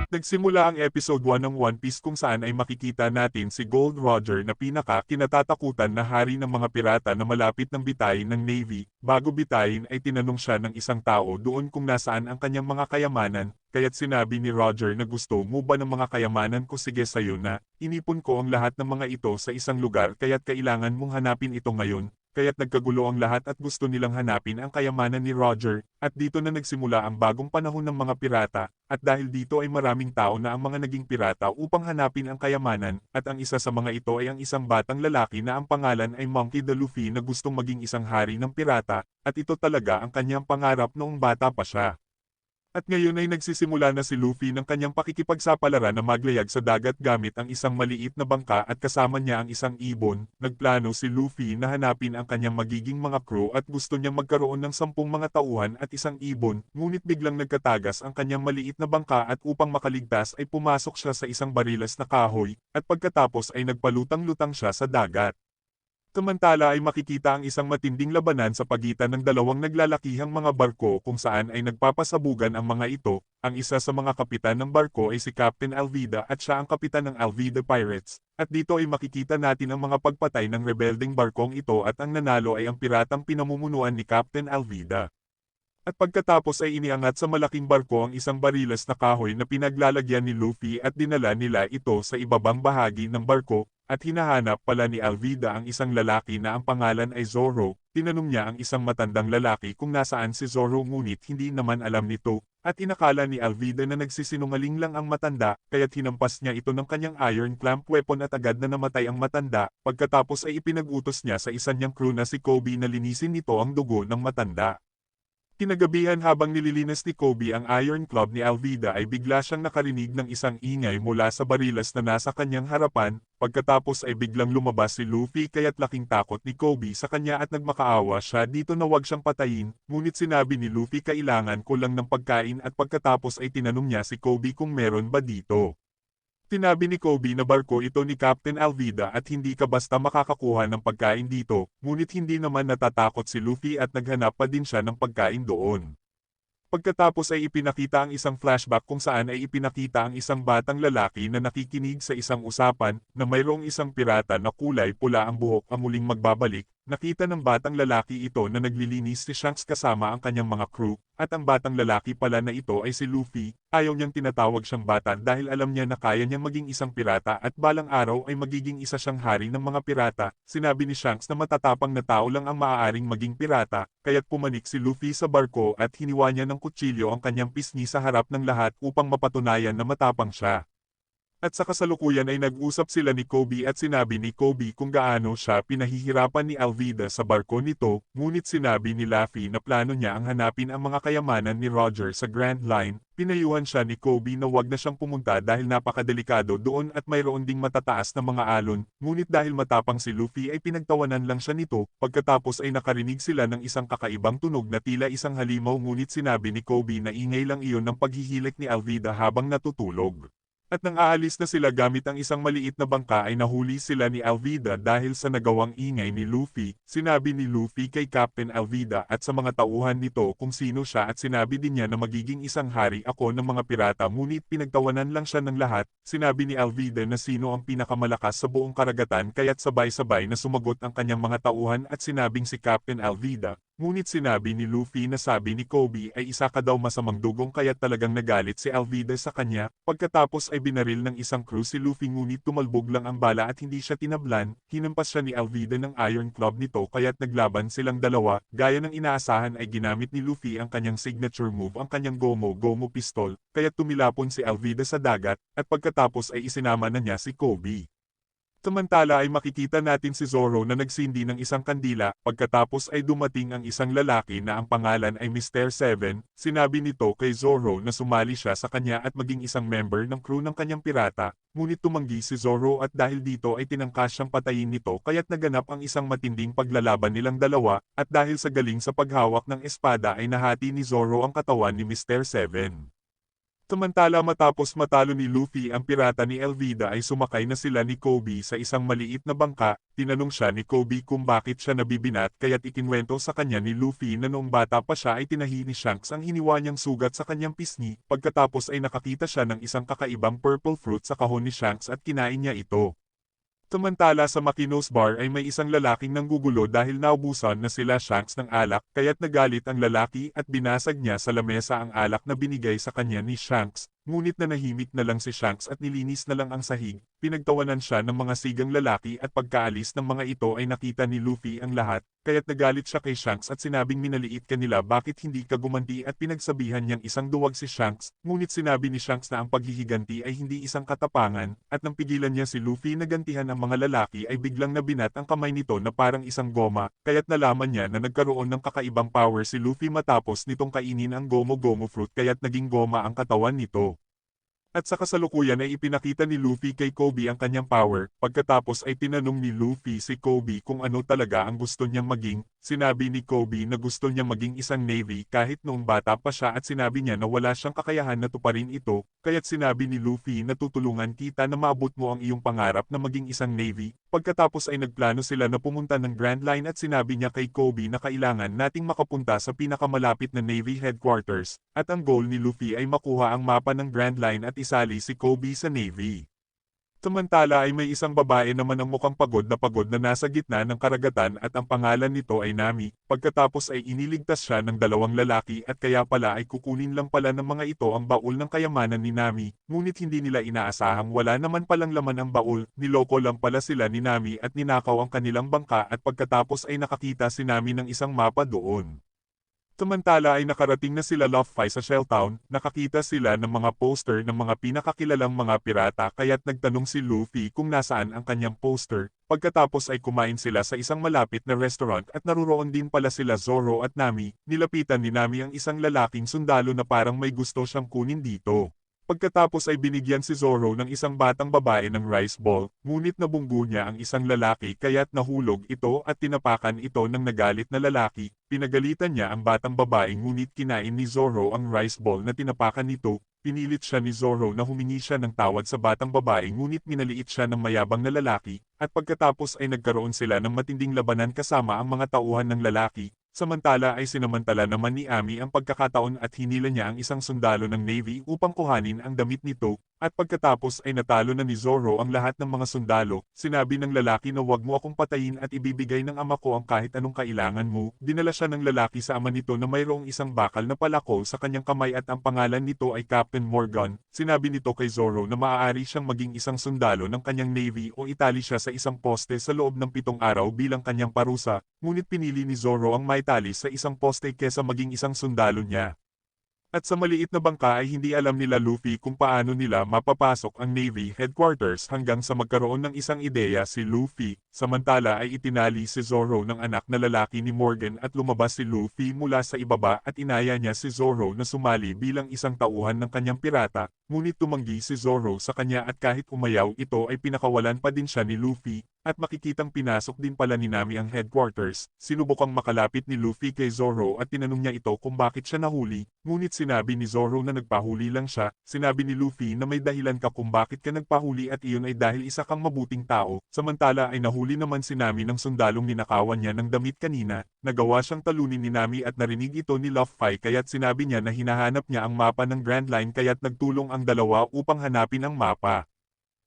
Nagsimula ang episode 1 ng One Piece kung saan ay makikita natin si Gold Roger na pinaka-kinatatakutan na hari ng mga pirata na malapit ng bitayin ng Navy. Bago bitayin ay tinanong siya ng isang tao doon kung nasaan ang kanyang mga kayamanan, kaya't sinabi ni Roger na gusto mo ba ng mga kayamanan ko, sige sayo na, inipon ko ang lahat ng mga ito sa isang lugar kaya't kailangan mong hanapin ito ngayon. Kaya't nagkagulo ang lahat at gusto nilang hanapin ang kayamanan ni Roger, at dito na nagsimula ang bagong panahon ng mga pirata, at dahil dito ay maraming tao na ang mga naging pirata upang hanapin ang kayamanan, at ang isa sa mga ito ay ang isang batang lalaki na ang pangalan ay Monkey D. Luffy na gustong maging isang hari ng pirata, at ito talaga ang kanyang pangarap noong bata pa siya. At ngayon ay nagsisimula na si Luffy ng kanyang pakikipagsapalaran na maglayag sa dagat gamit ang isang maliit na bangka at kasama niya ang isang ibon. Nagplano si Luffy na hanapin ang kanyang magiging mga crew at gusto niyang magkaroon ng 10 mga tauhan at isang ibon, ngunit biglang nagkatagas ang kanyang maliit na bangka at upang makaligtas ay pumasok siya sa isang barilas na kahoy, at pagkatapos ay nagpalutang-lutang siya sa dagat. Samantala ay makikita ang isang matinding labanan sa pagitan ng dalawang naglalakihang mga barko kung saan ay nagpapasabugan ang mga ito. Ang isa sa mga kapitan ng barko ay si Captain Alvida at siya ang kapitan ng Alvida Pirates. At dito ay makikita natin ang mga pagpatay ng rebelding barkong ito at ang nanalo ay ang piratang pinamumunuan ni Captain Alvida. At pagkatapos ay iniangat sa malaking barko ang isang barilas na kahoy na pinaglalagyan ni Luffy at dinala nila ito sa ibabang bahagi ng barko, at hinahanap pala ni Alvida ang isang lalaki na ang pangalan ay Zoro. Tinanong niya ang isang matandang lalaki kung nasaan si Zoro ngunit hindi naman alam nito, at inakala ni Alvida na nagsisinungaling lang ang matanda, kaya't hinampas niya ito ng kanyang iron clamp weapon at agad na namatay ang matanda, pagkatapos ay ipinag-utos niya sa isa niyang crew na si Kobe na linisin nito ang dugo ng matanda. Kinagabihan habang nililinis ni Kobe ang Iron Club ni Alvida ay bigla siyang nakarinig ng isang ingay mula sa barilas na nasa kanyang harapan, pagkatapos ay biglang lumabas si Luffy kaya't laking takot ni Kobe sa kanya at nagmakaawa siya dito na wag siyang patayin, ngunit sinabi ni Luffy kailangan ko lang ng pagkain at pagkatapos ay tinanong niya si Kobe kung meron ba dito. Sinabi ni Kobe na barko ito ni Captain Alvida at hindi ka basta makakakuha ng pagkain dito, ngunit hindi naman natatakot si Luffy at naghanap pa din siya ng pagkain doon. Pagkatapos ay ipinakita ang isang flashback kung saan ay ipinakita ang isang batang lalaki na nakikinig sa isang usapan na mayroong isang pirata na kulay pula ang buhok ang muling magbabalik. Nakita ng batang lalaki ito na naglilinis si Shanks kasama ang kanyang mga crew, at ang batang lalaki pala na ito ay si Luffy. Ayaw niyang tinatawag siyang bata dahil alam niya na kaya niyang maging isang pirata at balang araw ay magiging isa siyang hari ng mga pirata. Sinabi ni Shanks na matatapang na tao lang ang maaaring maging pirata, kaya't pumanik si Luffy sa barko at hiniwa niya ng kutsilyo ang kanyang pisngi sa harap ng lahat upang mapatunayan na matapang siya. At sa kasalukuyan ay nag-usap sila ni Kobe at sinabi ni Kobe kung gaano siya pinahihirapan ni Alvida sa barko nito, ngunit sinabi ni Luffy na plano niya ang hanapin ang mga kayamanan ni Roger sa Grand Line. Pinayuhan siya ni Kobe na wag na siyang pumunta dahil napakadelikado doon at mayroon ding matataas na mga alon, ngunit dahil matapang si Luffy ay pinagtawanan lang siya nito. Pagkatapos ay nakarinig sila ng isang kakaibang tunog na tila isang halimaw, ngunit sinabi ni Kobe na ingay lang iyon ng paghihilik ni Alvida habang natutulog. At nang aalis na sila gamit ang isang maliit na bangka ay nahuli sila ni Alvida dahil sa nagawang ingay ni Luffy. Sinabi ni Luffy kay Captain Alvida at sa mga tauhan nito kung sino siya at sinabi din niya na magiging isang hari ako ng mga pirata, ngunit pinagtawanan lang siya ng lahat. Sinabi ni Alvida na sino ang pinakamalakas sa buong karagatan kaya't sabay-sabay na sumagot ang kanyang mga tauhan at sinabing si Captain Alvida. Ngunit sinabi ni Luffy na sabi ni Kobe ay isa ka daw masamang dugong kaya't talagang nagalit si Alvida sa kanya. Pagkatapos ay binaril ng isang crew si Luffy ngunit tumalbog lang ang bala at hindi siya tinablan. Hinampas siya ni Alvida ng Iron Club nito kaya't naglaban silang dalawa. Gaya ng inaasahan ay ginamit ni Luffy ang kanyang signature move, ang kanyang Gomu Gomu pistol, kaya't tumilapon si Alvida sa dagat, at pagkatapos ay isinama na niya si Kobe. Samantala ay makikita natin si Zoro na nagsindi ng isang kandila, pagkatapos ay dumating ang isang lalaki na ang pangalan ay Mr. Seven. Sinabi nito kay Zoro na sumali siya sa kanya at maging isang member ng crew ng kanyang pirata, ngunit tumanggi si Zoro at dahil dito ay tinangkas siyang patayin nito kaya't naganap ang isang matinding paglalaban nilang dalawa, at dahil sa galing sa paghawak ng espada ay nahati ni Zoro ang katawan ni Mr. Seven. Samantala matapos matalo ni Luffy ang pirata ni Elvida ay sumakay na sila ni Kobe sa isang maliit na bangka, tinanong siya ni Kobe kung bakit siya nabibinat kaya't ikinwento sa kanya ni Luffy na noong bata pa siya ay tinahi ni Shanks ang hiniwa niyang sugat sa kanyang pisngi, pagkatapos ay nakakita siya ng isang kakaibang purple fruit sa kahon ni Shanks at kinain niya ito. Samantala sa Makinos Bar ay may isang lalaking nanggugulo dahil naubusan na sila Shanks ng alak kaya't nagalit ang lalaki at binasag niya sa lamesa ang alak na binigay sa kanya ni Shanks, ngunit nanahimik na lang si Shanks at nilinis na lang ang sahig, pinagtawanan siya ng mga sigang lalaki at pagkaalis ng mga ito ay nakita ni Luffy ang lahat, kaya't nagalit siya kay Shanks at sinabing minaliit ka nila bakit hindi ka gumanti at pinagsabihan niyang isang duwag si Shanks, ngunit sinabi ni Shanks na ang paghihiganti ay hindi isang katapangan, at nang pigilan niya si Luffy na gantihan ang mga lalaki ay biglang nabinat ang kamay nito na parang isang goma, kaya't nalaman niya na nagkaroon ng kakaibang power si Luffy matapos nitong kainin ang Gomu Gomu fruit kaya't naging goma ang katawan nito. At sa kasalukuyan ay ipinakita ni Luffy kay Kobe ang kanyang power, pagkatapos ay tinanong ni Luffy si Kobe kung ano talaga ang gusto niyang maging, sinabi ni Kobe na gusto niya maging isang Navy kahit noong bata pa siya at sinabi niya na wala siyang kakayahan na tuparin ito, kaya't sinabi ni Luffy na tutulungan kita na maabot mo ang iyong pangarap na maging isang Navy, pagkatapos ay nagplano sila na pumunta ng Grand Line at sinabi niya kay Kobe na kailangan nating makapunta sa pinakamalapit na Navy headquarters, at ang goal ni Luffy ay makuha ang mapa ng Grand Line at isali si Kobe sa Navy. Samantala ay may isang babae naman ang mukhang pagod na nasa gitna ng karagatan at ang pangalan nito ay Nami, pagkatapos ay iniligtas siya ng dalawang lalaki at kaya pala ay kukunin lang pala ng mga ito ang baul ng kayamanan ni Nami, ngunit hindi nila inaasahang wala naman palang laman ang baul, niloko lang pala sila ni Nami at ninakaw ang kanilang bangka at pagkatapos ay nakakita si Nami ng isang mapa doon. Samantala ay nakarating na sila Luffy sa Shelltown, nakakita sila ng mga poster ng mga pinakakilalang mga pirata kaya't nagtanong si Luffy kung nasaan ang kanyang poster, pagkatapos ay kumain sila sa isang malapit na restaurant at naruroon din pala sila Zoro at Nami, nilapitan ni Nami ang isang lalaking sundalo na parang may gusto siyang kunin dito. Pagkatapos ay binigyan si Zoro ng isang batang babae ng rice ball, ngunit nabunggo niya ang isang lalaki kaya't nahulog ito at tinapakan ito ng nagalit na lalaki, pinagalitan niya ang batang babae ngunit kinain ni Zoro ang rice ball na tinapakan nito, pinilit siya ni Zoro na humingi siya ng tawad sa batang babae ngunit minaliit siya ng mayabang na lalaki, at pagkatapos ay nagkaroon sila ng matinding labanan kasama ang mga tauhan ng lalaki. Samantala ay sinamantala naman ni Ami ang pagkakataon at hinila niya ang isang sundalo ng Navy upang kuhanin ang damit nito, at pagkatapos ay natalo na ni Zoro ang lahat ng mga sundalo, sinabi ng lalaki na wag mo akong patayin at ibibigay ng ama ko ang kahit anong kailangan mo, dinala siya ng lalaki sa ama nito na mayroong isang bakal na palako sa kanyang kamay at ang pangalan nito ay Captain Morgan, sinabi nito kay Zoro na maaari siyang maging isang sundalo ng kanyang Navy o itali siya sa isang poste sa loob ng 7 araw bilang kanyang parusa, ngunit pinili ni Zoro ang maitali sa isang poste kesa maging isang sundalo niya. At sa maliit na bangka ay hindi alam nila Luffy kung paano nila mapapasok ang Navy headquarters hanggang sa magkaroon ng isang ideya si Luffy, samantala ay itinali si Zoro ng anak na lalaki ni Morgan at lumabas si Luffy mula sa ibaba at inaya niya si Zoro na sumali bilang isang tauhan ng kanyang pirata, ngunit tumanggi si Zoro sa kanya at kahit umayaw ito ay pinakawalan pa din siya ni Luffy. At makikitang pinasok din pala ni Nami ang headquarters, sinubukang makalapit ni Luffy kay Zoro at tinanong niya ito kung bakit siya nahuli, ngunit sinabi ni Zoro na nagpahuli lang siya, sinabi ni Luffy na may dahilan ka kung bakit ka nagpahuli at iyon ay dahil isa kang mabuting tao, samantala ay nahuli naman si Nami ng sundalong ninakawan niya ng damit kanina, nagawa siyang talunin ni Nami at narinig ito ni Luffy kaya't sinabi niya na hinahanap niya ang mapa ng Grand Line kaya't nagtulong ang dalawa upang hanapin ang mapa.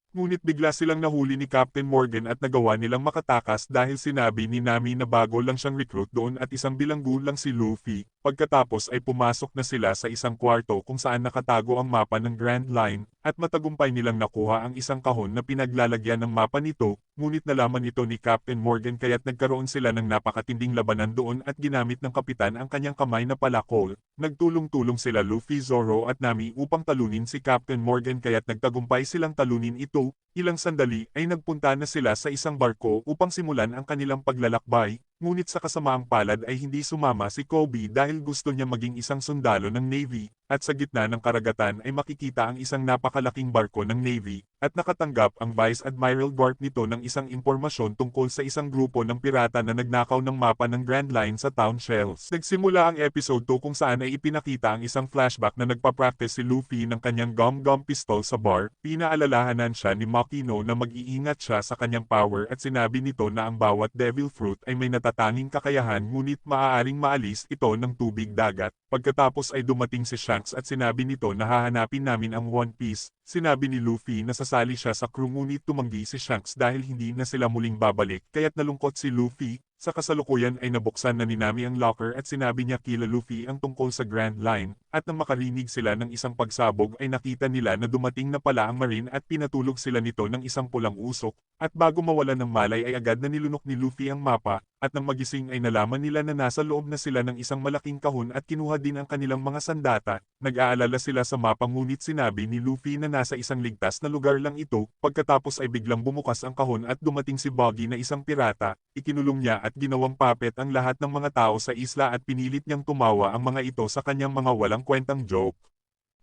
Ngunit bigla silang nahuli ni Captain Morgan at nagawa nilang makatakas dahil sinabi ni Nami na bago lang siyang recruit doon at isang bilanggo lang si Luffy, pagkatapos ay pumasok na sila sa isang kwarto kung saan nakatago ang mapa ng Grand Line, at matagumpay nilang nakuha ang isang kahon na pinaglalagyan ng mapa nito, ngunit nalaman ito ni Captain Morgan kaya't nagkaroon sila ng napakatinding labanan doon at ginamit ng kapitan ang kanyang kamay na palakol, nagtulong-tulong sila Luffy, Zoro at Nami upang talunin si Captain Morgan kaya't nagtagumpay silang talunin ito. Ilang sandali ay nagpunta na sila sa isang barko upang simulan ang kanilang paglalakbay, ngunit sa kasamaang palad ay hindi sumama si Kobe dahil gusto niya maging isang sundalo ng Navy, at sa gitna ng karagatan ay makikita ang isang napakalaking barko ng Navy, at nakatanggap ang Vice Admiral Garp nito ng isang impormasyon tungkol sa isang grupo ng pirata na nagnakaw ng mapa ng Grand Line sa Town Shells. Nagsimula ang episode 2 kung saan ay ipinakita ang isang flashback na nagpa-practice si Luffy ng kanyang gum-gum pistol sa bar. Pinaalalahanan siya ni Makino na mag-iingat siya sa kanyang power at sinabi nito na ang bawat Devil Fruit ay may natatanging kakayahan ngunit maaaring maalis ito ng tubig dagat. Pagkatapos ay dumating si Shanks at sinabi nito na hahanapin namin ang One Piece. Sinabi ni Luffy na sasali siya sa crew ngunit tumanggi si Shanks dahil hindi na sila muling babalik kaya't nalungkot si Luffy. Sa kasalukuyan ay nabuksan na ni Nami ang locker at sinabi niya kila Luffy ang tungkol sa Grand Line, at nang makarinig sila ng isang pagsabog ay nakita nila na dumating na pala ang Marine at pinatulog sila nito ng isang pulang usok, at bago mawala ng malay ay agad na nilunok ni Luffy ang mapa, at nang magising ay nalaman nila na nasa loob na sila ng isang malaking kahon at kinuha din ang kanilang mga sandata. Nag-aalala sila sa mapa ngunit sinabi ni Luffy na nasa isang ligtas na lugar lang ito, pagkatapos ay biglang bumukas ang kahon at dumating si Buggy na isang pirata, ikinulong niya at ginawang puppet ang lahat ng mga tao sa isla at pinilit niyang tumawa ang mga ito sa kanyang mga walang kwentang joke.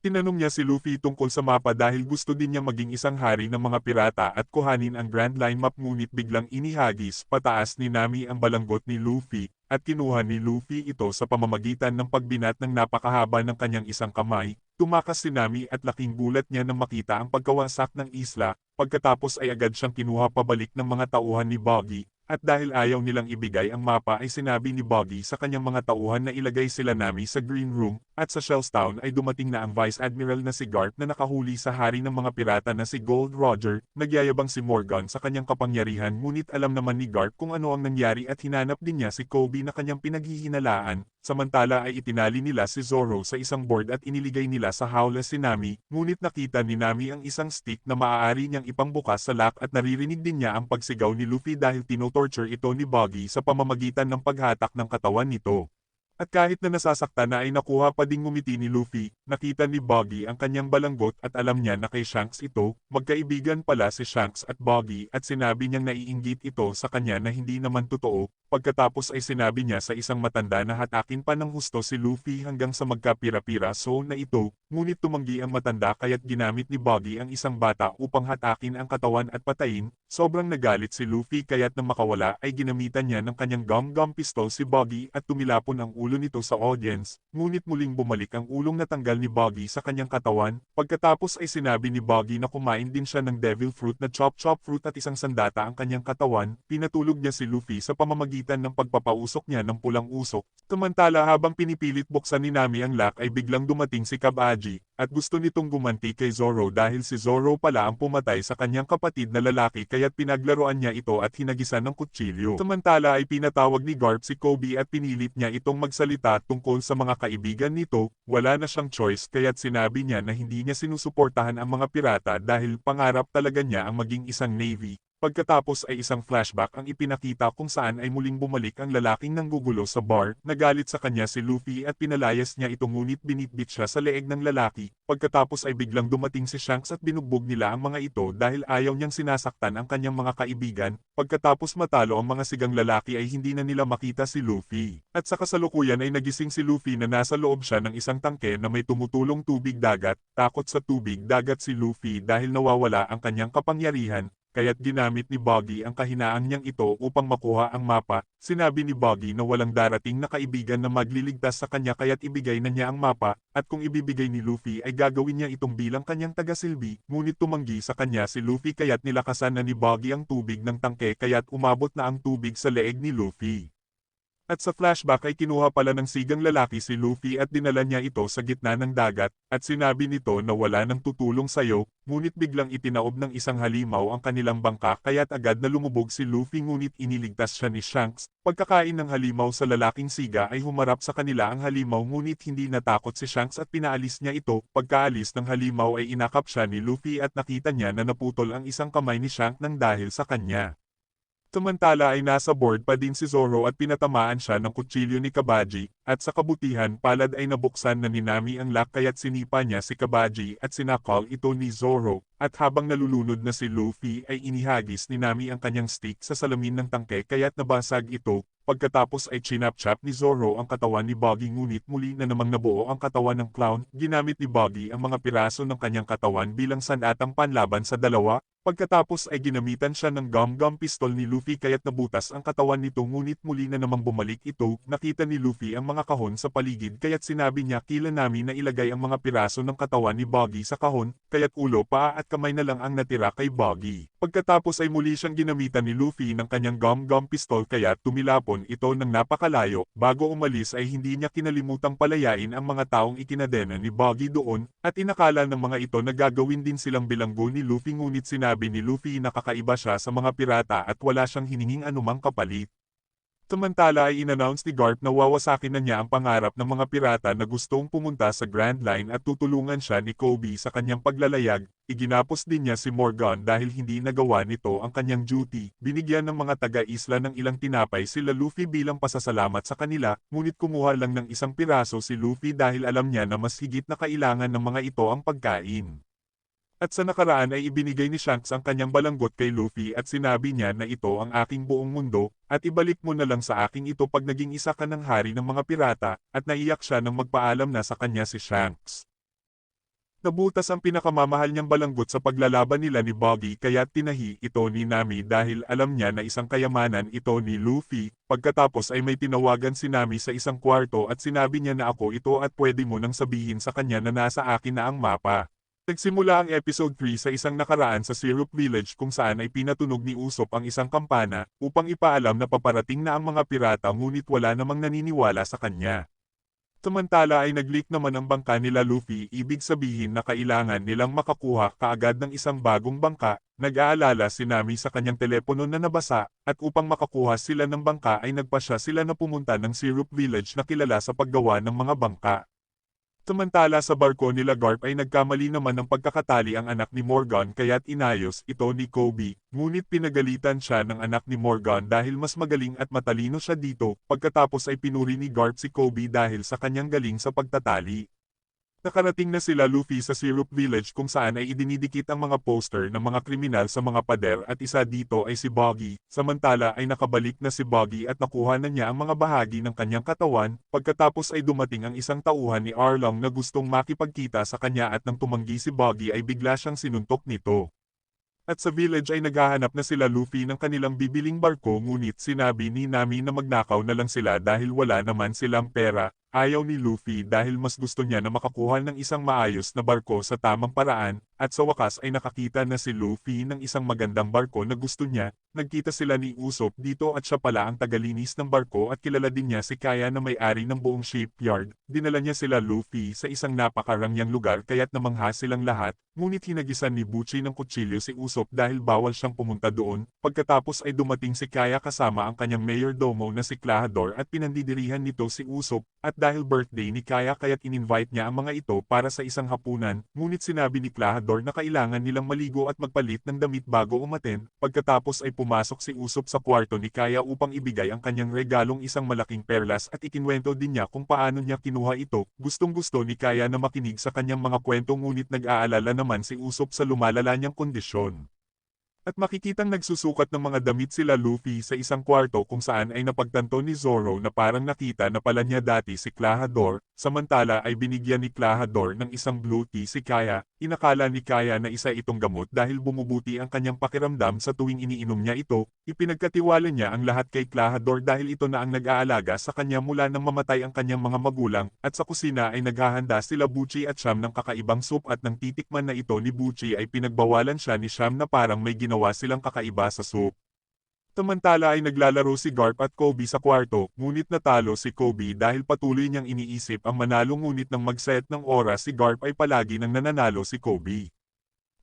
Tinanong niya si Luffy tungkol sa mapa dahil gusto din niya maging isang hari ng mga pirata at kuhanin ang Grand Line map ngunit biglang inihagis pataas ni Nami ang balanggot ni Luffy, at kinuha ni Luffy ito sa pamamagitan ng pagbinat ng napakahaba ng kanyang isang kamay. Tumakas si Nami at laking gulat niya nang makita ang pagkawasak ng isla, pagkatapos ay agad siyang kinuha pabalik ng mga tauhan ni Buggy. At dahil ayaw nilang ibigay ang mapa ay sinabi ni Buggy sa kanyang mga tauhan na ilagay sila Nami sa Green Room, at sa Shells Town ay dumating na ang Vice Admiral na si Garp na nakahuli sa hari ng mga pirata na si Gold Roger. Nagyayabang si Morgan sa kanyang kapangyarihan ngunit alam naman ni Garp kung ano ang nangyari at hinanap din niya si Kobe na kanyang pinaghihinalaan. Samantala ay itinali nila si Zoro sa isang board at iniligay nila sa hawla si Nami, ngunit nakita ni Nami ang isang stick na maaari niyang ipangbukas sa lock at naririnig din niya ang pagsigaw ni Luffy dahil tinotorture ito ni Buggy sa pamamagitan ng paghatak ng katawan nito. At kahit na nasasaktan na ay nakuha pa ding ngumiti ni Luffy, nakita ni Buggy ang kanyang balanggot at alam niya na kay Shanks ito. Magkaibigan pala si Shanks at Buggy at sinabi niyang naiinggit ito sa kanya na hindi naman totoo. Pagkatapos ay sinabi niya sa isang matanda na hatakin pa ng husto si Luffy hanggang sa magkapira-pira-so na ito, ngunit tumanggi ang matanda kaya't ginamit ni Buggy ang isang bata upang hatakin ang katawan at patayin. Sobrang nagalit si Luffy kaya't nang makawala ay ginamitan niya ng kanyang gum-gum pistol si Buggy at tumilapon ang ulo nito sa audience, ngunit muling bumalik ang ulong natanggal ni Buggy sa kanyang katawan. Pagkatapos ay sinabi ni Buggy na kumain din siya ng devil fruit na chop-chop fruit at isang sandata ang kanyang katawan. Pinatulog niya si Luffy sa pamamagitan ng pagpapausok niya ng pulang usok. Samantala habang pinipilit buksan ni Nami ang lock ay biglang dumating si Kabaji, at gusto nitong gumanti kay Zoro dahil si Zoro pala ang pumatay sa kanyang kapatid na lalaki kaya't pinaglaruan niya ito at hinagisan ng kutsilyo. Samantala ay pinatawag ni Garp si Kobe at pinilit niya itong magsalita tungkol sa mga kaibigan nito. Wala na siyang choice kaya't sinabi niya na hindi niya sinusuportahan ang mga pirata dahil pangarap talaga niya ang maging isang navy. Pagkatapos ay isang flashback ang ipinakita kung saan ay muling bumalik ang lalaking nanggugulo sa bar. Nagalit sa kanya si Luffy at pinalayas niya ito ngunit binitbit siya sa leeg ng lalaki. Pagkatapos ay biglang dumating si Shanks at binugbog nila ang mga ito dahil ayaw niyang sinasaktan ang kanyang mga kaibigan. Pagkatapos matalo ang mga sigang lalaki ay hindi na nila makita si Luffy. At sa kasalukuyan ay nagising si Luffy na nasa loob siya ng isang tangke na may tumutulong tubig dagat. Takot sa tubig dagat si Luffy dahil nawawala ang kanyang kapangyarihan. Kaya't ginamit ni Buggy ang kahinaan niyang ito upang makuha ang mapa. Sinabi ni Buggy na walang darating na kaibigan na magliligtas sa kanya kaya't ibigay na niya ang mapa, at kung ibibigay ni Luffy ay gagawin niya itong bilang kanyang tagasilbi, ngunit tumanggi sa kanya si Luffy kaya't nilakasan na ni Buggy ang tubig ng tangke kaya't umabot na ang tubig sa leeg ni Luffy. At sa flashback ay kinuha pala ng sigang lalaki si Luffy at dinala niya ito sa gitna ng dagat, at sinabi nito na wala nang tutulong sayo, ngunit biglang itinaob ng isang halimaw ang kanilang bangka kaya't agad na lumubog si Luffy ngunit iniligtas siya ni Shanks. Pagkakain ng halimaw sa lalaking siga ay humarap sa kanila ang halimaw ngunit hindi natakot si Shanks at pinaalis niya ito. Pagkaalis ng halimaw ay inakap siya ni Luffy at nakita niya na naputol ang isang kamay ni Shanks nang dahil sa kanya. Samantala ay nasa board pa din si Zoro at pinatamaan siya ng kutsilyo ni Kabaji, at sa kabutihan palad ay nabuksan na ni Nami ang lock kaya't sinipa niya si Kabaji at sinakal ito ni Zoro, at habang nalulunod na si Luffy ay inihagis ni Nami ang kanyang stick sa salamin ng tangke kaya't nabasag ito, pagkatapos ay chinap-chap ni Zoro ang katawan ni Buggy ngunit muli na namang nabuo ang katawan ng clown, ginamit ni Buggy ang mga piraso ng kanyang katawan bilang sandatang panlaban sa dalawa. Pagkatapos ay ginamitan siya ng gum-gum pistol ni Luffy kaya't nabutas ang katawan nito ngunit muli na namang bumalik ito, nakita ni Luffy ang mga kahon sa paligid kaya't sinabi niya kila Nami na ilagay ang mga piraso ng katawan ni Buggy sa kahon, kaya't ulo, paa at kamay na lang ang natira kay Buggy. Pagkatapos ay muli siyang ginamitan ni Luffy ng kanyang gum-gum pistol kaya't tumilapon ito ng napakalayo, bago umalis ay hindi niya kinalimutang palayain ang mga taong ikinadena ni Buggy doon, at inakala ng mga ito na gagawin din silang bilanggo ni Luffy ngunit sinabi ni Luffy na kakaiba siya sa mga pirata at wala siyang hininging anumang kapalit. Samantala ay inannounce ni Garp na wawasakin na niya ang pangarap ng mga pirata na gustong pumunta sa Grand Line at tutulungan siya ni Kobe sa kanyang paglalayag. Iginapos din niya si Morgan dahil hindi nagawa nito ang kanyang duty. Binigyan ng mga taga-isla ng ilang tinapay sila Luffy bilang pasasalamat sa kanila, ngunit kumuha lang ng isang piraso si Luffy dahil alam niya na mas higit na kailangan ng mga ito ang pagkain. At sa nakaraan ay ibinigay ni Shanks ang kanyang balanggot kay Luffy at sinabi niya na ito ang aking buong mundo, at ibalik mo na lang sa aking ito pag naging isa ka ng hari ng mga pirata, at naiyak siya nang magpaalam na sa kanya si Shanks. Nabutas ang pinakamamahal niyang balanggot sa paglalaban nila ni Buggy kaya tinahi ito ni Nami dahil alam niya na isang kayamanan ito ni Luffy. Pagkatapos ay may tinawagan si Nami sa isang kwarto at sinabi niya na ako ito at pwede mo nang sabihin sa kanya na nasa akin na ang mapa. Nagsimula ang episode 3 sa isang nakaraan sa Syrup Village kung saan ay pinatunog ni Usopp ang isang kampana upang ipaalam na paparating na ang mga pirata ngunit wala namang naniniwala sa kanya. Samantala ay nag-leak naman ang bangka nila Luffy, ibig sabihin na kailangan nilang makakuha kaagad ng isang bagong bangka. Nag-aalala si Nami sa kanyang telepono na nabasa, at upang makakuha sila ng bangka ay nagpasya sila na pumunta ng Syrup Village na kilala sa paggawa ng mga bangka. Samantala sa barko nila Garp ay nagkamali naman ng pagkakatali ang anak ni Morgan kaya't inayos ito ni Kobe, ngunit pinagalitan siya ng anak ni Morgan dahil mas magaling at matalino siya dito, pagkatapos ay pinuri ni Garp si Kobe dahil sa kanyang galing sa pagtatali. Nakarating na sila Luffy sa Syrup Village kung saan ay idinidikit ang mga poster ng mga kriminal sa mga pader at isa dito ay si Buggy. Samantala ay nakabalik na si Buggy at nakuha na niya ang mga bahagi ng kanyang katawan, pagkatapos ay dumating ang isang tauhan ni Arlong na gustong makipagkita sa kanya at nang tumanggi si Buggy ay bigla siyang sinuntok nito. At sa village ay naghahanap na sila Luffy ng kanilang bibiling barko ngunit sinabi ni Nami na magnakaw na lang sila dahil wala naman silang pera. Ayaw ni Luffy dahil mas gusto niya na makakuha ng isang maayos na barko sa tamang paraan, at sa wakas ay nakakita na si Luffy ng isang magandang barko na gusto niya. Nagkita sila ni Usopp dito at siya pala ang tagalinis ng barko at kilala din niya si Kaya na may-ari ng buong shipyard. Dinala niya sila Luffy sa isang napakarangyang lugar kaya't namangha silang lahat, ngunit hinagisan ni Butchie ng kutsilyo si Usopp dahil bawal siyang pumunta doon. Pagkatapos ay dumating si Kaya kasama ang kanyang mayordomo na si Klahadore at pinandidirihan nito si Usopp, at dahil birthday ni Kaya kaya't in-invite niya ang mga ito para sa isang hapunan, ngunit sinabi ni Klahadore na kailangan nilang maligo at magpalit ng damit bago umaten. Pagkatapos ay pumasok si Usopp sa kwarto ni Kaya upang ibigay ang kanyang regalong isang malaking perlas at ikinwento din niya kung paano niya kinuha ito. Gustong-gusto ni Kaya na makinig sa kanyang mga kwento ngunit nag-aalala naman si Usopp sa lumalala niyang kondisyon. At makikitang nagsusukat ng mga damit sila Luffy sa isang kwarto kung saan ay napagtanto ni Zoro na parang nakita na pala niya dati si Klahadore, samantala ay binigyan ni Klahadore ng isang blue tea si Kaya. Inakala ni Kaya na isa itong gamot dahil bumubuti ang kanyang pakiramdam sa tuwing iniinom niya ito. Ipinagkatiwala niya ang lahat kay Klahadore dahil ito na ang nag-aalaga sa kanya mula nang mamatay ang kanyang mga magulang, at sa kusina ay naghahanda sila Butchie at Sham ng kakaibang soup at nang titikman na ito ni Butchie ay pinagbawalan siya ni Sham na parang may ginawa silang kakaiba sa soup. Samantala ay naglalaro si Garp at Kobe sa kwarto, ngunit natalo si Kobe dahil patuloy niyang iniisip ang manalo ngunit nang mag-set ng oras si Garp ay palagi nang nananalo si Kobe.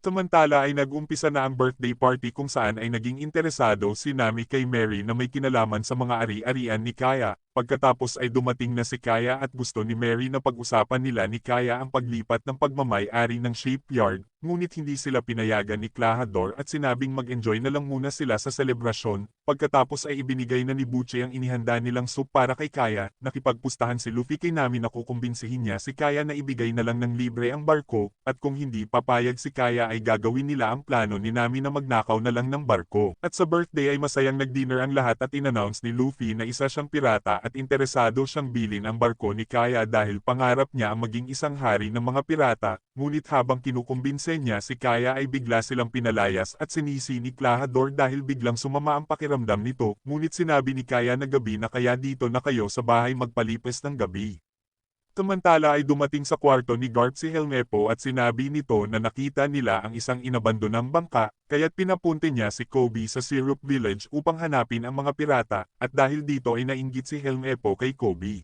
Samantala ay nag-umpisa na ang birthday party kung saan ay naging interesado si Nami kay Mary na may kinalaman sa mga ari-arian ni Kaya. Pagkatapos ay dumating na si Kaya at gusto ni Mary na pag-usapan nila ni Kaya ang paglipat ng pagmamay-ari ng shipyard, ngunit hindi sila pinayagan ni Klahadore at sinabing mag-enjoy na lang muna sila sa selebrasyon. Pagkatapos ay ibinigay na ni Butchie ang inihanda nilang soup para kay Kaya, nakipagpustahan si Luffy kay Nami na kukumbinsihin niya si Kaya na ibigay na lang ng libre ang barko, at kung hindi papayag si Kaya ay gagawin nila ang plano ni Nami na magnakaw na lang ng barko. At sa birthday ay masayang nag-dinner ang lahat at inannounce ni Luffy na isa siyang pirata at interesado siyang bilhin ang barko ni Kaya dahil pangarap niya ang maging isang hari ng mga pirata, ngunit habang kinukumbinse niya si Kaya ay bigla silang pinalayas at sinisi ni Klahadore dahil biglang sumama ang pakiramdam nito, ngunit sinabi ni Kaya na gabi na kaya dito na kayo sa bahay magpalipes ng gabi. Samantala ay dumating sa kwarto ni Garp si Helmepo at sinabi nito na nakita nila ang isang inabandonang bangka, kaya't pinapunte niya si Kobe sa Syrup Village upang hanapin ang mga pirata, at dahil dito ay nainggit si Helmepo kay Kobe.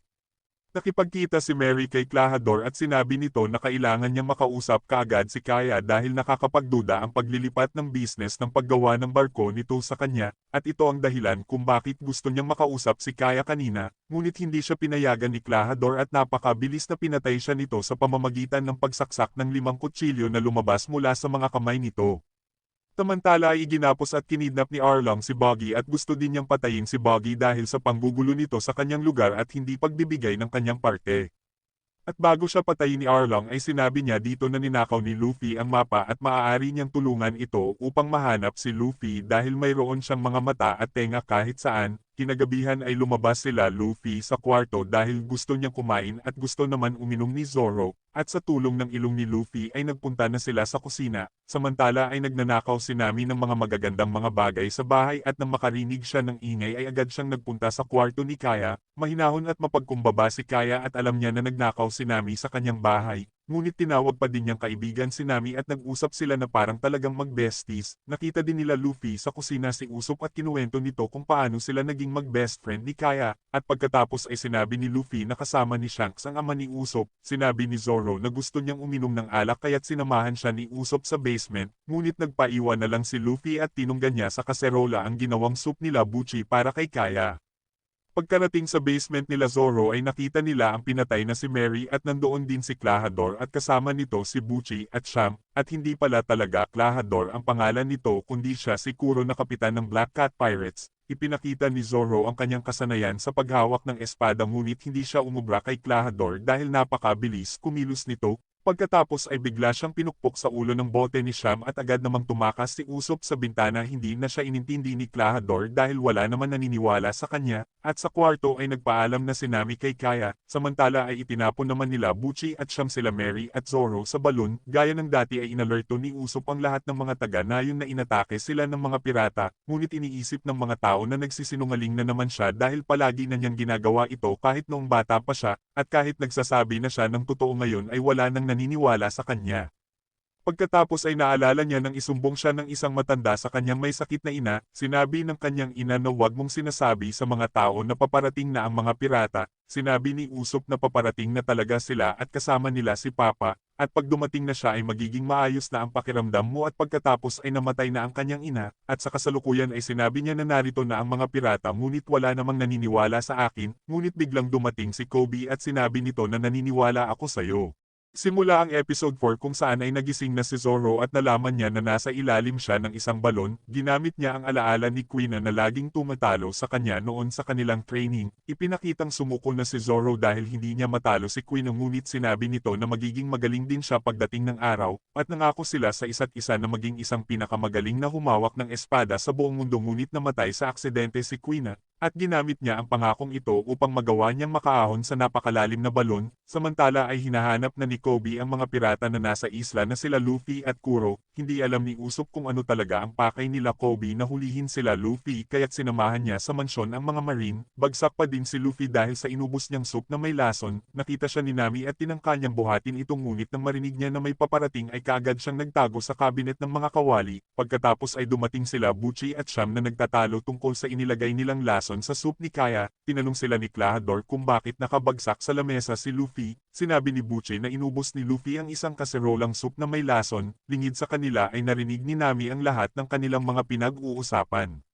Nakipagkita si Mary kay Klahadore at sinabi nito na kailangan niyang makausap kaagad si Kaya dahil nakakapagduda ang paglilipat ng business ng paggawa ng barko nito sa kanya, at ito ang dahilan kung bakit gusto niyang makausap si Kaya kanina, ngunit hindi siya pinayagan ni Klahadore at napakabilis na pinatay siya nito sa pamamagitan ng pagsaksak ng 5 kutsilyo na lumabas mula sa mga kamay nito. Samantala ay iginapos at kinidnap ni Arlong si Boggy at gusto din niyang patayin si Boggy dahil sa panggugulo nito sa kanyang lugar at hindi pagbibigay ng kanyang parte. At bago siya patayin ni Arlong ay sinabi niya dito na ninakaw ni Luffy ang mapa at maaari niyang tulungan ito upang mahanap si Luffy dahil mayroon siyang mga mata at tenga kahit saan. Kinagabihan ay lumabas sila Luffy sa kwarto dahil gusto niyang kumain at gusto naman uminom ni Zoro, at sa tulong ng ilong ni Luffy ay nagpunta na sila sa kusina, samantala ay nagnanakaw si Nami ng mga magagandang mga bagay sa bahay at nang makarinig siya ng ingay ay agad siyang nagpunta sa kwarto ni Kaya, mahinahon at mapagkumbaba si Kaya at alam niya na nagnakaw si Nami sa kanyang bahay. Ngunit tinawag pa din niyang kaibigan si Nami at nag-usap sila na parang talagang mag-besties. Nakita din nila Luffy sa kusina si Usopp at kinuwento nito kung paano sila naging mag-best friend ni Kaya. At pagkatapos ay sinabi ni Luffy na kasama ni Shanks ang ama ni Usopp. Sinabi ni Zoro na gusto niyang uminom ng alak kaya't sinamahan siya ni Usopp sa basement. Ngunit nagpaiwan na lang si Luffy at tinunggan niya sa kaserola ang ginawang soup nila Butchie para kay Kaya. Pagkarating sa basement nila Zoro ay nakita nila ang pinatay na si Mary at nandoon din si Klahadore at kasama nito si Butchie at Sham, at hindi pala talaga Klahadore ang pangalan nito kundi siya si Kuro na kapitan ng Black Cat Pirates. Ipinakita ni Zoro ang kanyang kasanayan sa paghawak ng espada ngunit hindi siya umubra kay Klahadore dahil napakabilis kumilos nito. Pagkatapos ay bigla siyang pinukpok sa ulo ng bote ni Sham at agad namang tumakas si Usopp sa bintana. Hindi na siya inintindi ni Klahadore dahil wala naman naniniwala sa kanya, at sa kwarto ay nagpaalam na si Nami kay Kaya, samantala ay itinapon naman nila Butchie at Sham sila Mary at Zoro sa balon. Gaya ng dati ay inalerto ni Usopp ang lahat ng mga taga-nayon na inatake sila ng mga pirata, ngunit iniisip ng mga tao na nagsisinungaling na naman siya dahil palagi na niyang ginagawa ito kahit noong bata pa siya, at kahit nagsasabi na siya ng totoo ngayon ay wala nang naniniwala sa kanya. Pagkatapos ay naalala niya nang isumbong siya ng isang matanda sa kanyang may sakit na ina, sinabi ng kanyang ina na huwag mong sinasabi sa mga tao na paparating na ang mga pirata. Sinabi ni Usopp na paparating na talaga sila at kasama nila si Papa, at pag dumating na siya ay magiging maayos na ang pakiramdam mo, at pagkatapos ay namatay na ang kanyang ina, at sa kasalukuyan ay sinabi niya na narito na ang mga pirata ngunit wala namang naniniwala sa akin, ngunit biglang dumating si Kobe at sinabi nito na naniniwala ako sa'yo. Simula ang episode 4 kung saan ay nagising na si Zoro at nalaman niya na nasa ilalim siya ng isang balon. Ginamit niya ang alaala ni Queen na laging tumatalo sa kanya noon sa kanilang training. Ipinakitang sumuko na si Zoro dahil hindi niya matalo si Queen, ngunit sinabi nito na magiging magaling din siya pagdating ng araw, at nangako sila sa isa't isa na maging isang pinakamagaling na humawak ng espada sa buong mundo, ngunit namatay sa aksidente si Queen. At ginamit niya ang pangakong ito upang magawa niyang makaahon sa napakalalim na balon. Samantala ay hinahanap na ni Kobe ang mga pirata na nasa isla na sila Luffy at Kuro. Hindi alam ni Usopp kung ano talaga ang pakay nila Kobe na hulihin sila Luffy, kaya't sinamahan niya sa mansyon ang mga marine. Bagsak pa din si Luffy dahil sa inubos niyang soup na may lason. Nakita siya ni Nami at tinangka niyang buhatin itong, ngunit nang marinig niya na may paparating ay kaagad siyang nagtago sa kabinet ng mga kawali. Pagkatapos ay dumating sila Butchie at Sham na nagtatalo tungkol sa inilagay nilang lason sa soup ni Kaya. Tinanong sila ni Klahadore kung bakit nakabagsak sa lamesa si Luffy. Sinabi ni Butchie na inubos ni Luffy ang isang kaserolang soup na may lason. Lingid sa kanila ay narinig ni Nami ang lahat ng kanilang mga pinag-uusapan.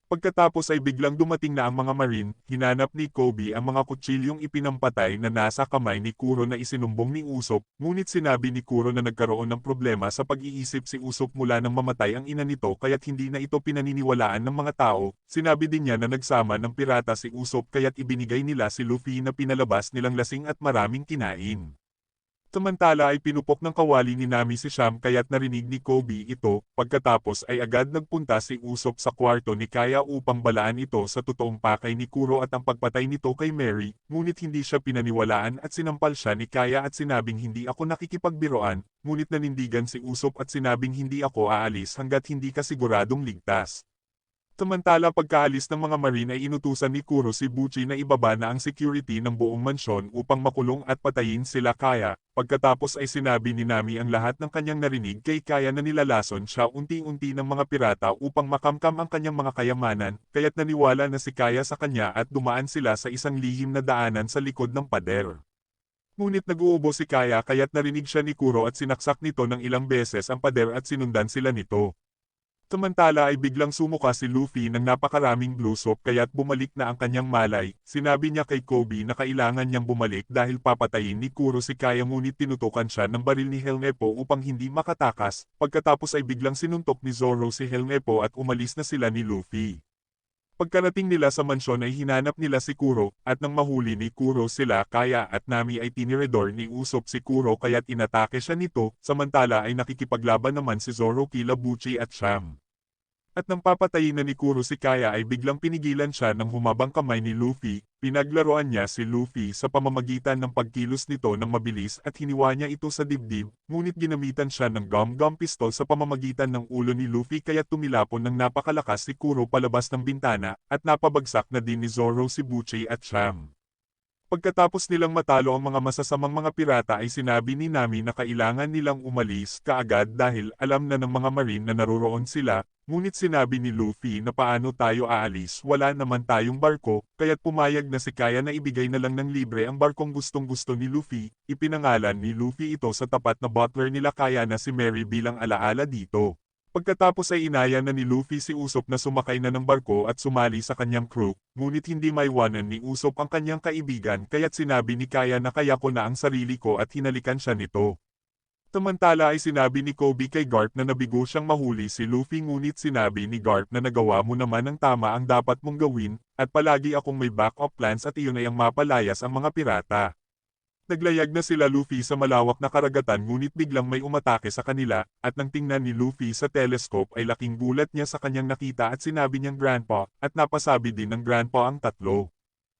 Pagkatapos ay biglang dumating na ang mga Marine, hinanap ni Kobe ang mga kutsilyong ipinampatay na nasa kamay ni Kuro na isinumbong ni Usopp, ngunit sinabi ni Kuro na nagkaroon ng problema sa pag-iisip si Usopp mula nang mamatay ang ina nito kaya't hindi na ito pinaniniwalaan ng mga tao. Sinabi din niya na nagsama ng pirata si Usopp kaya't ibinigay nila si Luffy na pinalabas nilang lasing at maraming kinain. Samantala ay pinupok ng kawali ni Nami si Sham kaya't narinig ni Kobe ito, pagkatapos ay agad nagpunta si Usopp sa kwarto ni Kaya upang balaan ito sa totoong pakay ni Kuro at ang pagpatay nito kay Mary, ngunit hindi siya pinaniwalaan at sinampal siya ni Kaya at sinabing hindi ako nakikipagbiroan, ngunit nanindigan si Usopp at sinabing hindi ako aalis hanggat hindi ka siguradong ligtas. Samantala pagkaalis ng mga Marine ay inutusan ni Kuro si Buchi na ibaba na ang security ng buong mansyon upang makulong at patayin sila Kaya. Pagkatapos ay sinabi ni Nami ang lahat ng kanyang narinig kay Kaya na nilalason siya unti-unti ng mga pirata upang makamkam ang kanyang mga kayamanan, kaya't naniwala na si Kaya sa kanya at dumaan sila sa isang lihim na daanan sa likod ng pader. Ngunit nag-uubo si Kaya kaya't narinig siya ni Kuro at sinaksak nito ng ilang beses ang pader at sinundan sila nito. Samantala ay biglang sumuka si Luffy ng napakaraming blue soap kaya't bumalik na ang kanyang malay. Sinabi niya kay Kobe na kailangan niyang bumalik dahil papatayin ni Kuro si Kaya ngunit tinutukan siya ng baril ni Helmepo upang hindi makatakas. Pagkatapos ay biglang sinuntok ni Zoro si Helmepo at umalis na sila ni Luffy. Pagkarating nila sa mansyon ay hinanap nila si Kuro, at nang mahuli ni Kuro sila Kaya at Nami ay tiniredor ni Usopp si Kuro kaya't inatake siya nito, samantala ay nakikipaglaban naman si Zoro kila Buchi at Sham. At nang papatayin na ni Kuro si Kaya ay biglang pinigilan siya ng humabang kamay ni Luffy, pinaglaruan niya si Luffy sa pamamagitan ng pagkilos nito ng mabilis at hiniwa niya ito sa dibdib, ngunit ginamitan siya ng gum-gum pistol sa pamamagitan ng ulo ni Luffy kaya tumilapon ng napakalakas si Kuro palabas ng bintana, at napabagsak na din ni Zoro si Buchi at Sham. Pagkatapos nilang matalo ang mga masasamang mga pirata ay sinabi ni Nami na kailangan nilang umalis kaagad dahil alam na ng mga Marine na naroroon sila, ngunit sinabi ni Luffy na paano tayo aalis, wala naman tayong barko, kaya't pumayag na si Kaya na ibigay na lang ng libre ang barkong gustong-gusto ni Luffy. Ipinangalan ni Luffy ito sa tapat na butler nila Kaya na si Mary bilang alaala dito. Pagkatapos ay inaya na ni Luffy si Usopp na sumakay na ng barko at sumali sa kanyang crew, ngunit hindi maiwanan ni Usopp ang kanyang kaibigan kaya't sinabi ni Kaya na kaya ko na ang sarili ko at hinalikan siya nito. Samantala ay sinabi ni Kobe kay Garp na nabigo siyang mahuli si Luffy ngunit sinabi ni Garp na nagawa mo naman ang tama ang dapat mong gawin, at palagi akong may backup plans at iyon ay ang mapalayas ang mga pirata. Naglayag na sila Luffy sa malawak na karagatan ngunit biglang may umatake sa kanila, at nang tingnan ni Luffy sa telescope ay laking gulat niya sa kanyang nakita at sinabi niyang Grandpa, at napasabi din ng Grandpa ang tatlo.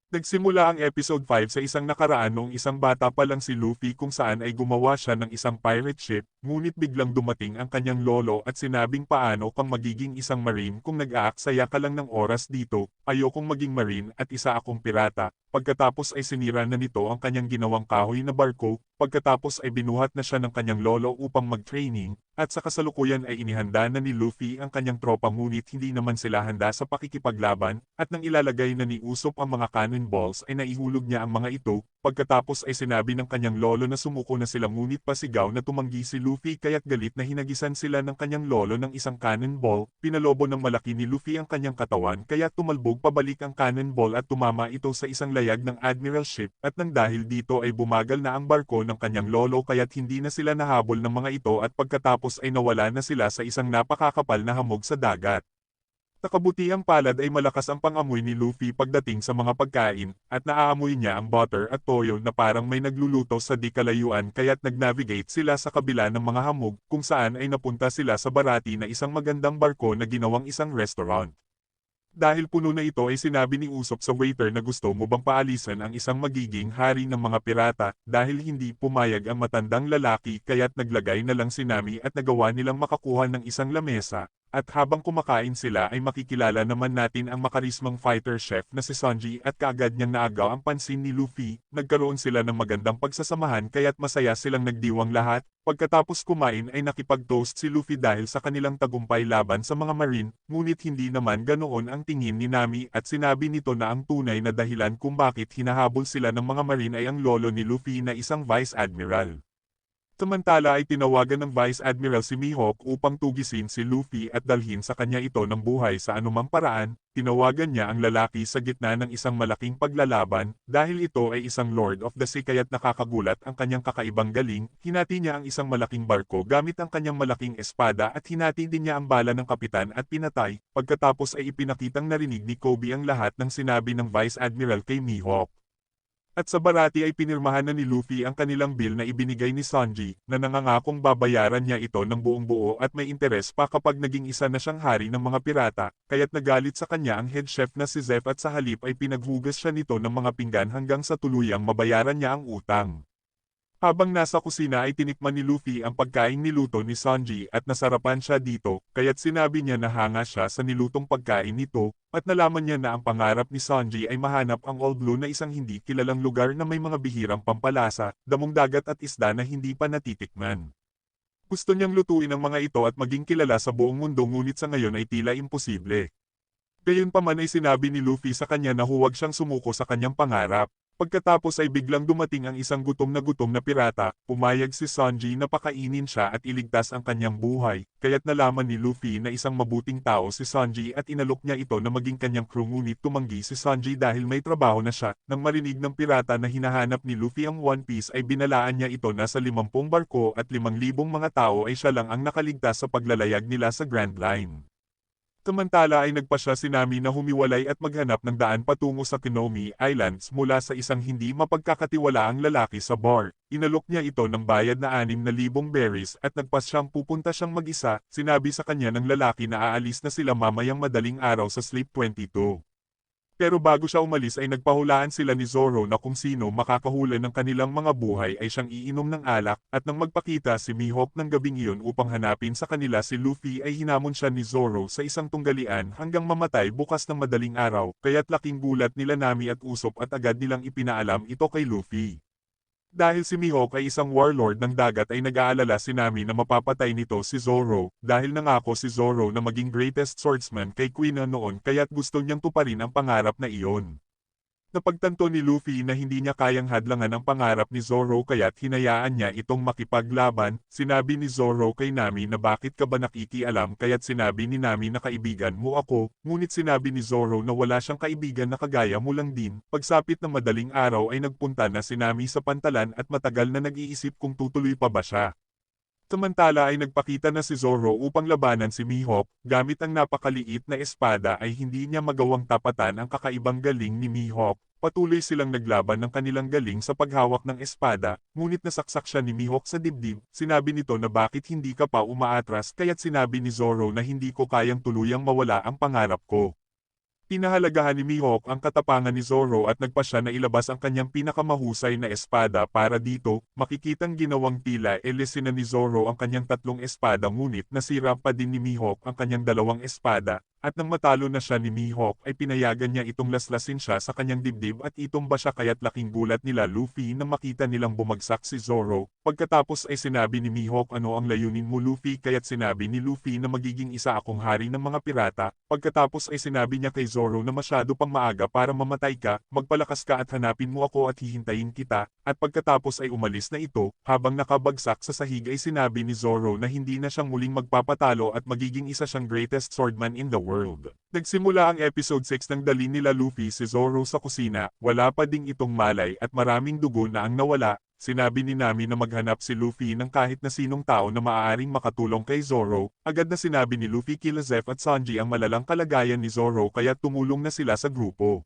Nagsimula ang episode 5 sa isang nakaraan noong isang bata pa lang si Luffy kung saan ay gumawa siya ng isang pirate ship, ngunit biglang dumating ang kanyang lolo at sinabing paano kang magiging isang marine kung nag-aaksaya ka lang ng oras dito, ayokong maging marine at isa akong pirata. Pagkatapos ay sinira na nito ang kanyang ginawang kahoy na barko, pagkatapos ay binuhat na siya ng kanyang lolo upang mag-training, at sa kasalukuyan ay inihanda na ni Luffy ang kanyang tropa ngunit hindi naman sila handa sa pakikipaglaban, at nang ilalagay na ni Usopp ang mga cannonballs ay naihulog niya ang mga ito, pagkatapos ay sinabi ng kanyang lolo na sumuko na sila ngunit pasigaw na tumanggi si Luffy kaya't galit na hinagisan sila ng kanyang lolo ng isang cannonball, pinalobo ng malaki ni Luffy ang kanyang katawan kaya tumalbog pabalik ang cannonball at tumama ito sa isang layag ng admiral ship, at nang dahil dito ay bumagal na ang barko ng kanyang lolo kaya't hindi na sila nahabol ng mga ito at pagkatapos ay nawala na sila sa isang napakakapal na hamog sa dagat. Nakabutihang palad ay malakas ang pangamoy ni Luffy pagdating sa mga pagkain, at naaamoy niya ang butter at toyo na parang may nagluluto sa di kalayuan kaya't nag-navigate sila sa kabila ng mga hamog kung saan ay napunta sila sa Barati na isang magandang barko na ginawang isang restaurant. Dahil puno na ito ay sinabi ni Usopp sa waiter na gusto mo bang paalisan ang isang magiging hari ng mga pirata, dahil hindi pumayag ang matandang lalaki kaya't naglagay na lang si Nami at nagawa nilang makakuha ng isang lamesa, at habang kumakain sila ay makikilala naman natin ang makarismang fighter chef na si Sanji at kaagad niyang naagaw ang pansin ni Luffy, nagkaroon sila ng magandang pagsasamahan kaya't masaya silang nagdiwang lahat. Pagkatapos kumain ay nakipag-toast si Luffy dahil sa kanilang tagumpay laban sa mga Marine, ngunit hindi naman ganoon ang tingin ni Nami at sinabi nito na ang tunay na dahilan kung bakit hinahabol sila ng mga Marine ay ang lolo ni Luffy na isang Vice Admiral. Samantala ay tinawagan ng Vice Admiral si Mihawk upang tugisin si Luffy at dalhin sa kanya ito ng buhay sa anumang paraan. Tinawagan niya ang lalaki sa gitna ng isang malaking paglalaban, dahil ito ay isang Lord of the Sea kaya't nakakagulat ang kanyang kakaibang galing. Hinati niya ang isang malaking barko gamit ang kanyang malaking espada at hinati din niya ang bala ng kapitan at pinatay. Pagkatapos ay ipinakitang narinig ni Kobe ang lahat ng sinabi ng Vice Admiral kay Mihawk. At sa barati ay pinirmahan na ni Luffy ang kanilang bill na ibinigay ni Sanji, na nangangakong babayaran niya ito ng buong buo at may interes pa kapag naging isa na siyang hari ng mga pirata, kaya't nagalit sa kanya ang head chef na si Zeph at sa halip ay pinaghugas siya nito ng mga pinggan hanggang sa tuluyang mabayaran niya ang utang. Habang nasa kusina ay tinikman ni Luffy ang pagkaing niluto ni Sanji at nasarapan siya dito, kaya't sinabi niya na hanga siya sa nilutong pagkain nito, at nalaman niya na ang pangarap ni Sanji ay mahanap ang All Blue na isang hindi kilalang lugar na may mga bihirang pampalasa, damong dagat at isda na hindi pa natitikman. Gusto niyang lutuin ang mga ito at maging kilala sa buong mundo ngunit sa ngayon ay tila imposible. Gayunpaman ay sinabi ni Luffy sa kanya na huwag siyang sumuko sa kanyang pangarap. Pagkatapos ay biglang dumating ang isang gutom na pirata, pumayag si Sanji na pakainin siya at iligtas ang kanyang buhay, kaya't nalaman ni Luffy na isang mabuting tao si Sanji at inalok niya ito na maging kanyang crew ngunit tumanggi si Sanji dahil may trabaho na siya. Nang marinig ng pirata na hinahanap ni Luffy ang One Piece ay binalaan niya ito na sa 50 barko at 5,000 mga tao ay siya lang ang nakaligtas sa paglalayag nila sa Grand Line. Samantala ay nagpasya si Nami na humiwalay at maghanap ng daan patungo sa Kinomi Islands mula sa isang hindi mapagkakatiwalaang lalaki sa bar. Inalok niya ito ng bayad na 6,000 berries at nagpasyang pupunta siyang mag-isa. Sinabi sa kanya ng lalaki na aalis na sila mamayang madaling araw sa Sleep 22. Pero bago siya umalis ay nagpahulaan sila ni Zoro na kung sino makakahula ng kanilang mga buhay ay siyang iinom ng alak, at nang magpakita si Mihawk ng gabing iyon upang hanapin sa kanila si Luffy ay hinamon siya ni Zoro sa isang tunggalian hanggang mamatay bukas ng madaling araw, kaya't laking gulat nila Nami at Usopp at agad nilang ipinaalam ito kay Luffy. Dahil si Mihawk ay isang warlord ng dagat ay nag-aalala si Nami na mapapatay nito si Zoro, dahil nangako si Zoro na maging greatest swordsman kay Queen noon kaya't gusto niyang tuparin ang pangarap na iyon. Napagtanto ni Luffy na hindi niya kayang hadlangan ang pangarap ni Zoro kaya't hinayaan niya itong makipaglaban. Sinabi ni Zoro kay Nami na bakit ka ba nakikialam kaya't sinabi ni Nami na kaibigan mo ako, ngunit sinabi ni Zoro na wala siyang kaibigan na kagaya mo lang din. Pagsapit ng madaling araw ay nagpunta na si Nami sa pantalan at matagal na nag-iisip kung tutuloy pa ba siya. Samantala ay nagpakita na si Zoro upang labanan si Mihawk, gamit ang napakaliit na espada ay hindi niya magawang tapatan ang kakaibang galing ni Mihawk. Patuloy silang naglaban ng kanilang galing sa paghawak ng espada, ngunit nasaksak siya ni Mihawk sa dibdib. Sinabi nito na bakit hindi ka pa umaatras kaya't sinabi ni Zoro na hindi ko kayang tuluyang mawala ang pangarap ko. Pinahalagahan ni Mihawk ang katapangan ni Zoro at nagpasya na ilabas ang kanyang pinakamahusay na espada para dito. Makikitang ginawang tila elisin na ni Zoro ang kanyang 3 espada ngunit nasira pa din ni Mihawk ang kanyang 2 espada. At nang matalo na siya ni Mihawk ay pinayagan niya itong laslasin siya sa kanyang dibdib at itumba siya kaya't laking gulat nila Luffy na makita nilang bumagsak si Zoro. Pagkatapos ay sinabi ni Mihawk ano ang layunin mo Luffy kaya't sinabi ni Luffy na magiging isa akong hari ng mga pirata. Pagkatapos ay sinabi niya kay Zoro na masyado pang maaga para mamatay ka, magpalakas ka at hanapin mo ako at hihintayin kita. At pagkatapos ay umalis na ito, habang nakabagsak sa sahig ay sinabi ni Zoro na hindi na siyang muling magpapatalo at magiging isa siyang greatest swordman in the world. Nagsimula ang episode 6 nang dali nila Luffy si Zoro sa kusina, wala pa ding itong malay at maraming dugo na ang nawala. Sinabi ni Nami na maghanap si Luffy ng kahit na sinong tao na maaaring makatulong kay Zoro. Agad na sinabi ni Luffy kila Zeph at Sanji ang malalang kalagayan ni Zoro kaya tumulong na sila sa grupo.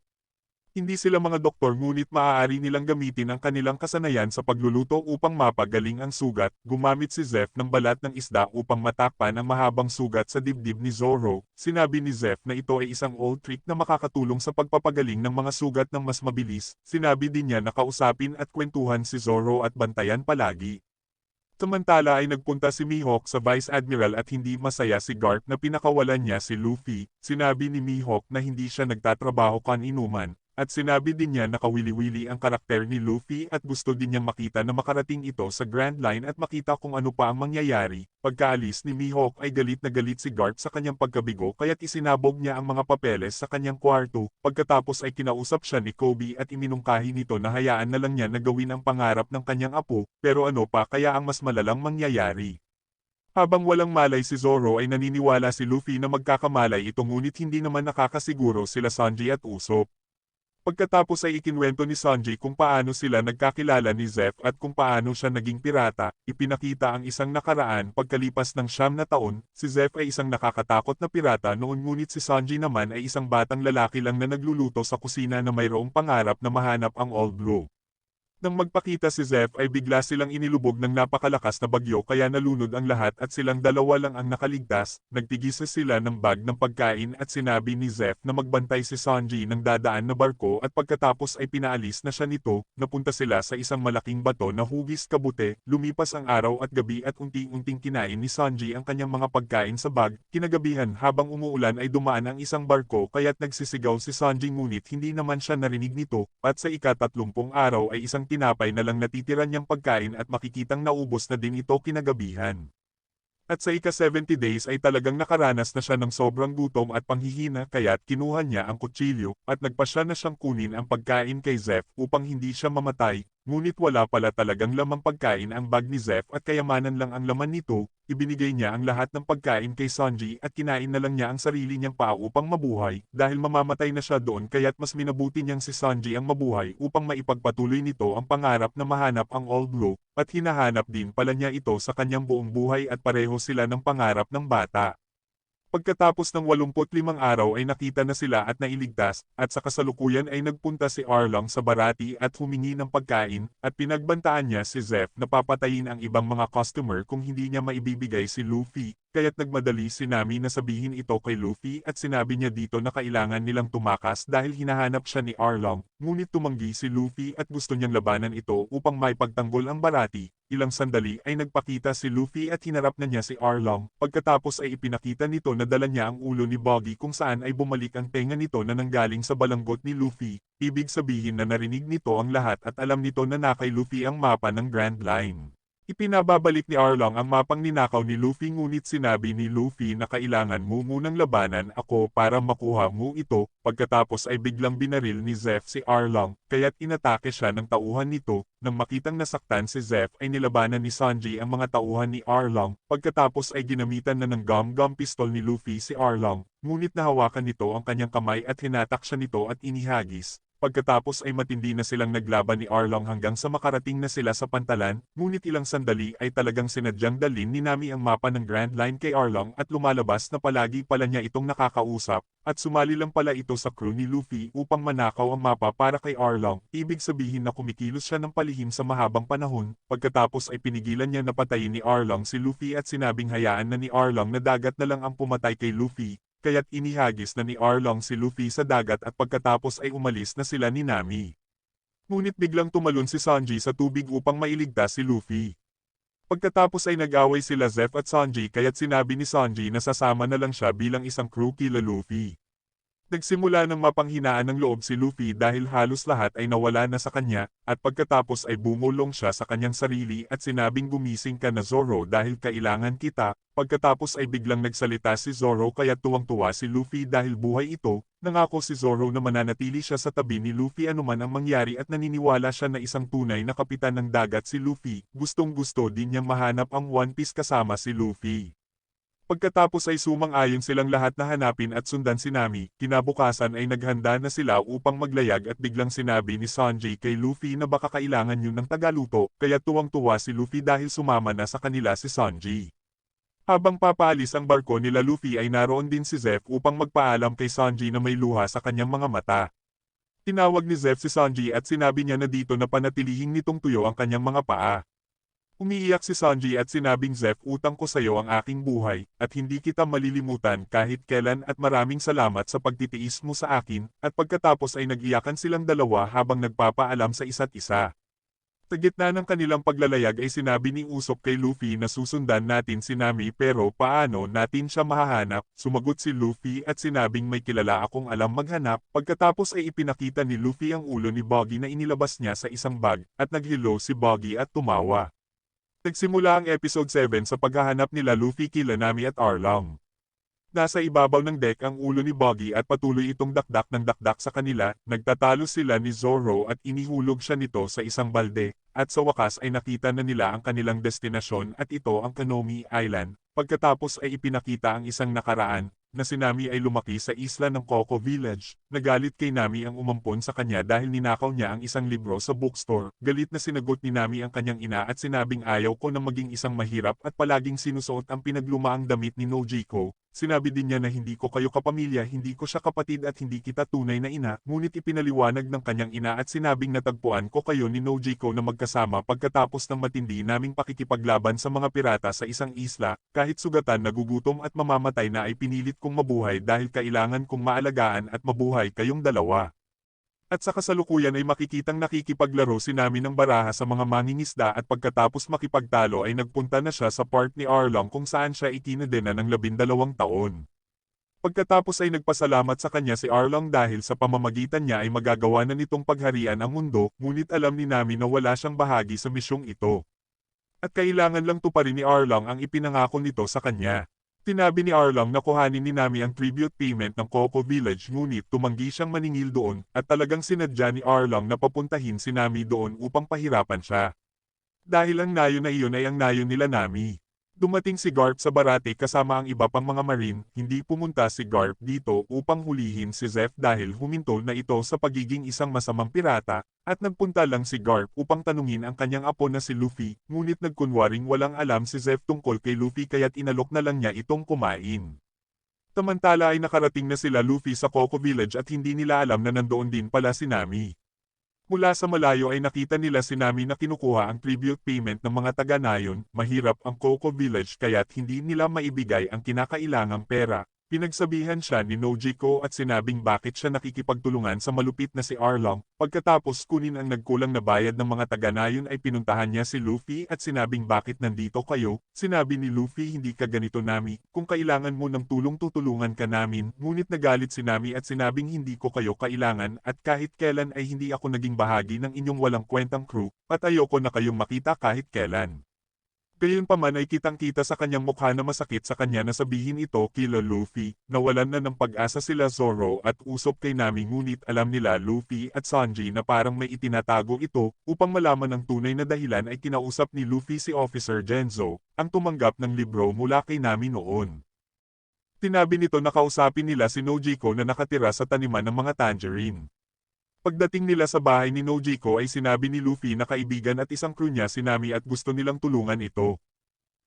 Hindi sila mga doktor ngunit maaari nilang gamitin ang kanilang kasanayan sa pagluluto upang mapagaling ang sugat. Gumamit si Zeph ng balat ng isda upang matakpan ang mahabang sugat sa dibdib ni Zoro. Sinabi ni Zeph na ito ay isang old trick na makakatulong sa pagpapagaling ng mga sugat ng mas mabilis. Sinabi din niya na kausapin at kwentuhan si Zoro at bantayan palagi. Samantala ay nagpunta si Mihawk sa Vice Admiral at hindi masaya si Garp na pinakawalan niya si Luffy. Sinabi ni Mihawk na hindi siya nagtatrabaho kan-inuman, At sinabi din niya na kawili-wili ang karakter ni Luffy at gusto din niyang makita na makarating ito sa Grand Line at makita kung ano pa ang mangyayari. Pagkaalis ni Mihawk ay galit na galit si Garp sa kanyang pagkabigo kaya't isinabog niya ang mga papeles sa kanyang kwarto. Pagkatapos ay kinausap siya ni Kobe at iminungkahi nito na hayaan na lang niya na gawin ang pangarap ng kanyang apo, pero ano pa kaya ang mas malalang mangyayari. Habang walang malay si Zoro ay naniniwala si Luffy na magkakamalay ito ngunit hindi naman nakakasiguro sila Sanji at Usopp. Pagkatapos ay ikinwento ni Sanji kung paano sila nagkakilala ni Zeff at kung paano siya naging pirata, ipinakita ang isang nakaraan pagkalipas ng 9 na taon, si Zeff ay isang nakakatakot na pirata noon ngunit si Sanji naman ay isang batang lalaki lang na nagluluto sa kusina na mayroong pangarap na mahanap ang All Blue. Nang magpakita si Zeff ay bigla silang inilubog ng napakalakas na bagyo kaya nalunod ang lahat at silang dalawa lang ang nakaligtas, nagtigisa sila ng bag ng pagkain at sinabi ni Zeff na magbantay si Sanji ng dadaan na barko at pagkatapos ay pinaalis na siya nito, napunta sila sa isang malaking bato na hugis kabute, lumipas ang araw at gabi at unti-unting kinain ni Sanji ang kanyang mga pagkain sa bag, kinagabihan habang umuulan ay dumaan ang isang barko kaya't nagsisigaw si Sanji ngunit hindi naman siya narinig nito, at sa ika-30 araw ay isang tinapay na lang natitira niyang pagkain at makikitang naubos na din ito kinagabihan. At sa ika-70 days ay talagang nakaranas na siya ng sobrang gutom at panghihina kaya't kinuha niya ang kutsilyo at nagpasya na siyang kunin ang pagkain kay Zeff upang hindi siya mamatay, ngunit wala pala talagang lamang pagkain ang bag ni Zeff at kayamanan lang ang laman nito, ibinigay niya ang lahat ng pagkain kay Sanji at kinain na lang niya ang sarili niyang paa upang mabuhay dahil mamamatay na siya doon kaya't mas minabuti niyang si Sanji ang mabuhay upang maipagpatuloy nito ang pangarap na mahanap ang All Blue, at hinahanap din pala niya ito sa kanyang buong buhay at pareho sila ng pangarap ng bata. Pagkatapos ng 85 araw ay nakita na sila at nailigtas, at sa kasalukuyan ay nagpunta si Arlong sa Barati at humingi ng pagkain, at pinagbantaan niya si Zeff na papatayin ang ibang mga customer kung hindi niya maibibigay si Luffy, kaya't nagmadali si Nami na sabihin ito kay Luffy at sinabi niya dito na kailangan nilang tumakas dahil hinahanap siya ni Arlong, ngunit tumanggi si Luffy at gusto niyang labanan ito upang maipagtanggol ang Barati. Ilang sandali ay nagpakita si Luffy at hinarap na niya si Arlong, pagkatapos ay ipinakita nito na dala niya ang ulo ni Boggy kung saan ay bumalik ang tenga nito na nanggaling sa balanggot ni Luffy, ibig sabihin na narinig nito ang lahat at alam nito na kay Luffy ang mapa ng Grand Line. Ipinababalik ni Arlong ang mapang ninakaw ni Luffy ngunit sinabi ni Luffy na kailangan mo munang labanan ako para makuha mo ito, pagkatapos ay biglang binaril ni Zeff si Arlong, kaya't inatake siya ng tauhan nito, nang makitang nasaktan si Zeff ay nilabanan ni Sanji ang mga tauhan ni Arlong, pagkatapos ay ginamitan na ng gum-gum pistol ni Luffy si Arlong, ngunit nahawakan nito ang kanyang kamay at hinatak siya nito at inihagis. Pagkatapos ay matindi na silang naglaban ni Arlong hanggang sa makarating na sila sa pantalan, ngunit ilang sandali ay talagang sinadyang dalhin ni Nami ang mapa ng Grand Line kay Arlong at lumalabas na palagi pala niya itong nakakausap, at sumali lang pala ito sa crew ni Luffy upang manakaw ang mapa para kay Arlong, ibig sabihin na kumikilos siya ng palihim sa mahabang panahon, pagkatapos ay pinigilan niya na patayin ni Arlong si Luffy at sinabing hayaan na ni Arlong na dagat na lang ang pumatay kay Luffy. Kaya't inihagis na ni Arlong si Luffy sa dagat at pagkatapos ay umalis na sila ni Nami. Ngunit biglang tumalon si Sanji sa tubig upang mailigtas si Luffy. Pagkatapos ay nag-away sila Zeff at Sanji kaya't sinabi ni Sanji na sasama na lang siya bilang isang crew kila Luffy. Nagsimula ng mapanghinaan ng loob si Luffy dahil halos lahat ay nawala na sa kanya, at pagkatapos ay bumulong siya sa kanyang sarili at sinabing gumising ka na Zoro dahil kailangan kita, pagkatapos ay biglang nagsalita si Zoro kaya tuwang-tuwa si Luffy dahil buhay ito, nangako si Zoro na mananatili siya sa tabi ni Luffy anuman ang mangyari at naniniwala siya na isang tunay na kapitan ng dagat si Luffy, gustong-gusto din niyang mahanap ang One Piece kasama si Luffy. Pagkatapos ay sumang-ayon silang lahat na hanapin at sundan si Nami, kinabukasan ay naghanda na sila upang maglayag at biglang sinabi ni Sanji kay Luffy na baka kailangan yun ng tagaluto, kaya tuwang-tuwa si Luffy dahil sumama na sa kanila si Sanji. Habang papaalis ang barko nila Luffy ay naroon din si Zeff upang magpaalam kay Sanji na may luha sa kanyang mga mata. Tinawag ni Zeff si Sanji at sinabi niya na dito na panatilihing nitong tuyo ang kanyang mga paa. Umiiyak si Sanji at sinabing Zeff utang ko sayo ang aking buhay, at hindi kita malilimutan kahit kailan at maraming salamat sa pagtitiis mo sa akin, at pagkatapos ay nag-iyakan silang dalawa habang nagpapaalam sa isa't isa. Sa gitna ng kanilang paglalayag ay sinabi ni Usopp kay Luffy na susundan natin si Nami pero paano natin siya mahahanap, sumagot si Luffy at sinabing may kilala akong alam maghanap, pagkatapos ay ipinakita ni Luffy ang ulo ni Buggy na inilabas niya sa isang bag, at naghilo si Buggy at tumawa. Nagsimula ang episode 7 sa paghahanap nila Luffy kila Nami at Arlong. Nasa ibabaw ng deck ang ulo ni Buggy at patuloy itong dakdak ng dakdak sa kanila, nagtatalo sila ni Zoro at inihulog siya nito sa isang balde, at sa wakas ay nakita na nila ang kanilang destinasyon at ito ang Kanomi Island, pagkatapos ay ipinakita ang isang nakaraan, na si Nami ay lumaki sa isla ng Coco Village. Nagalit kay Nami ang umampon sa kanya dahil ninakaw niya ang isang libro sa bookstore. Galit na sinagot ni Nami ang kanyang ina at sinabing ayaw ko na maging isang mahirap at palaging sinusuot ang pinaglumaang damit ni Nojiko. Sinabi din niya na hindi ko kayo kapamilya, hindi ko siya kapatid at hindi kita tunay na ina, ngunit ipinaliwanag ng kanyang ina at sinabing natagpuan ko kayo ni Nojiko na magkasama pagkatapos ng matindi naming pakikipaglaban sa mga pirata sa isang isla, kahit sugatan nagugutom at mamamatay na ay pinilit kong mabuhay dahil kailangan kong maalagaan at mabuhay kayong dalawa. At sa kasalukuyan ay makikitang nakikipaglaro si Nami ng baraha sa mga mangingisda at pagkatapos makipagtalo ay nagpunta na siya sa park ni Arlong kung saan siya ikinadena ng 12 taon. Pagkatapos ay nagpasalamat sa kanya si Arlong dahil sa pamamagitan niya ay magagawa na nitong pagharian ang mundo, ngunit alam ni Nami na wala siyang bahagi sa misyong ito. At kailangan lang tuparin ni Arlong ang ipinangako nito sa kanya. Tinabi ni Arlong na kuhanin ni Nami ang tribute payment ng Coco Village ngunit tumanggi siyang maningil doon at talagang sinadya ni Arlong na papuntahin si Nami doon upang pahirapan siya. Dahil ang nayon na iyon ay ang nayon nila Nami. Dumating si Garp sa Barate kasama ang iba pang mga marine, hindi pumunta si Garp dito upang hulihin si Zeph dahil huminto na ito sa pagiging isang masamang pirata, at nagpunta lang si Garp upang tanungin ang kanyang apo na si Luffy, ngunit nagkunwaring walang alam si Zeph tungkol kay Luffy kaya't inalok na lang niya itong kumain. Samantala ay nakarating na sila Luffy sa Coco Village at hindi nila alam na nandoon din pala si Nami. Mula sa malayo ay nakita nila si Nami na kinukuha ang tribute payment ng mga taga-nayon, mahirap ang Coco Village kaya't hindi nila maibigay ang kinakailangang pera. Pinagsabihan siya ni Nojiko at sinabing bakit siya nakikipagtulungan sa malupit na si Arlong. Pagkatapos kunin ang nagkulang na bayad ng mga taga-nayon ay pinuntahan niya si Luffy at sinabing bakit nandito kayo. Sinabi ni Luffy hindi ka ganito Nami, kung kailangan mo ng tulong tutulungan ka namin. Ngunit nagalit si Nami at sinabing hindi ko kayo kailangan at kahit kailan ay hindi ako naging bahagi ng inyong walang kwentang crew, at ayoko na kayong makita kahit kailan. Gayunpaman ay kitang-kita sa kanyang mukha na masakit sa kanya na sabihin ito kila Luffy, nawalan na ng pag-asa sila Zoro at Usopp kay Nami ngunit alam nila Luffy at Sanji na parang may itinatago ito, upang malaman ang tunay na dahilan ay kinausap ni Luffy si Officer Genzo, ang tumanggap ng libro mula kay Nami noon. Tinabi nito na kausapin nila si Nojiko na nakatira sa taniman ng mga tangerine. Pagdating nila sa bahay ni Nojiko ay sinabi ni Luffy na kaibigan at isang crew niya si Nami at gusto nilang tulungan ito.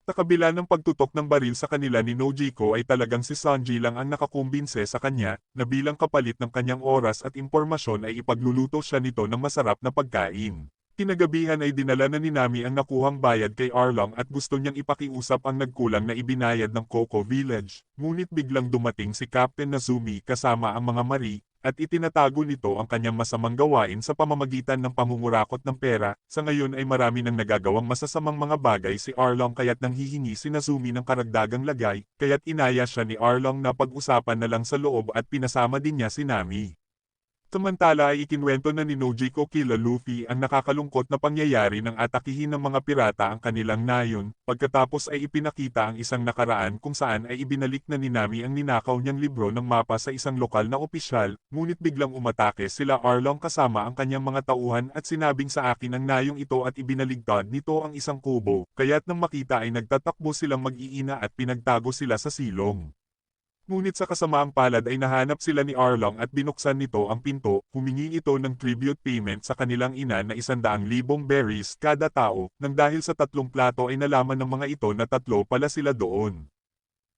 Sa kabila ng pagtutok ng baril sa kanila ni Nojiko ay talagang si Sanji lang ang nakakumbinse sa kanya, na bilang kapalit ng kanyang oras at impormasyon ay ipagluluto siya nito ng masarap na pagkain. Kinagabihan ay dinala na ni Nami ang nakuhang bayad kay Arlong at gusto niyang ipakiusap ang nagkulang na ibinayad ng Coco Village, ngunit biglang dumating si Captain Nazumi kasama ang mga mari, at itinatago nito ang kanyang masamang gawain sa pamamagitan ng pangungurakot ng pera. Sa ngayon ay marami nang nagagawang masasamang mga bagay si Arlong kaya't nanghihingi si Nazumi ng karagdagang lagay, kaya't inaya siya ni Arlong na pag-usapan na lang sa loob at pinasama din niya si Nami. Samantala ay ikinwento na ni Nojiko kila Luffy ang nakakalungkot na pangyayari ng atakihin ng mga pirata ang kanilang nayon, pagkatapos ay ipinakita ang isang nakaraan kung saan ay ibinalik na ni Nami ang ninakaw niyang libro ng mapa sa isang lokal na opisyal, ngunit biglang umatake sila Arlong kasama ang kanyang mga tauhan at sinabing sa akin ang nayong ito at ibinaligtad nito ang isang kubo, kaya't nang makita ay nagtatakbo silang mag-iina at pinagtago sila sa silong. Ngunit sa kasamaang palad ay nahanap sila ni Arlong at binuksan nito ang pinto, humingi ito ng tribute payment sa kanilang ina na 100,000 berries kada tao, nang dahil sa 3 plato ay nalaman ng mga ito na 3 pala sila doon.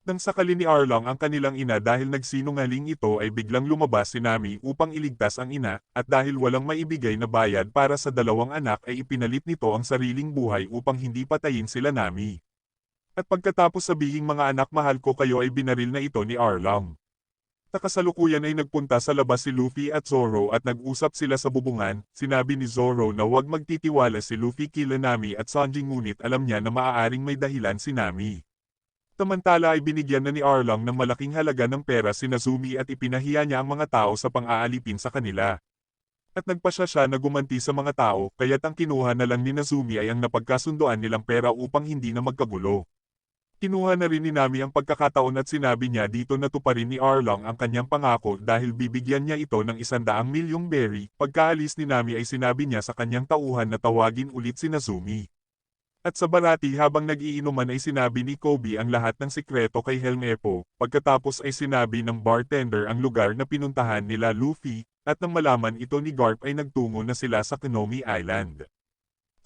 Nang sakali ni Arlong ang kanilang ina dahil nagsinungaling ito ay biglang lumabas si Nami upang iligtas ang ina, at dahil walang maibigay na bayad para sa 2 anak ay ipinalit nito ang sariling buhay upang hindi patayin sila Nami. At pagkatapos sabihing mga anak mahal ko kayo ay binaril na ito ni Arlong. Kasalukuyan ay nagpunta sa labas si Luffy at Zoro at nag-usap sila sa bubungan. Sinabi ni Zoro na huwag magtitiwala si Luffy kila Nami at Sanji, ngunit alam niya na maaaring may dahilan si Nami. Samantala ay binigyan na ni Arlong ng malaking halaga ng pera si Nazumi at ipinahiya niya ang mga tao sa pang-aalipin sa kanila. At nagpasya siya na gumanti sa mga tao, kaya't ang kinuha na lang ni Nazumi ay ang napagkasunduan nilang pera upang hindi na magkagulo. Kinuha na rin ni Nami ang pagkakataon at sinabi niya dito na tuparin ni Arlong ang kanyang pangako dahil bibigyan niya ito ng 100 milyong berry. Pagkaalis ni Nami ay sinabi niya sa kanyang tauhan na tawagin ulit si Nazumi. At sa barati habang nag-iinuman ay sinabi ni Kobe ang lahat ng sikreto kay Helmepo. Pagkatapos ay sinabi ng bartender ang lugar na pinuntahan nila Luffy, at nang malaman ito ni Garp ay nagtungo na sila sa Konomi Island.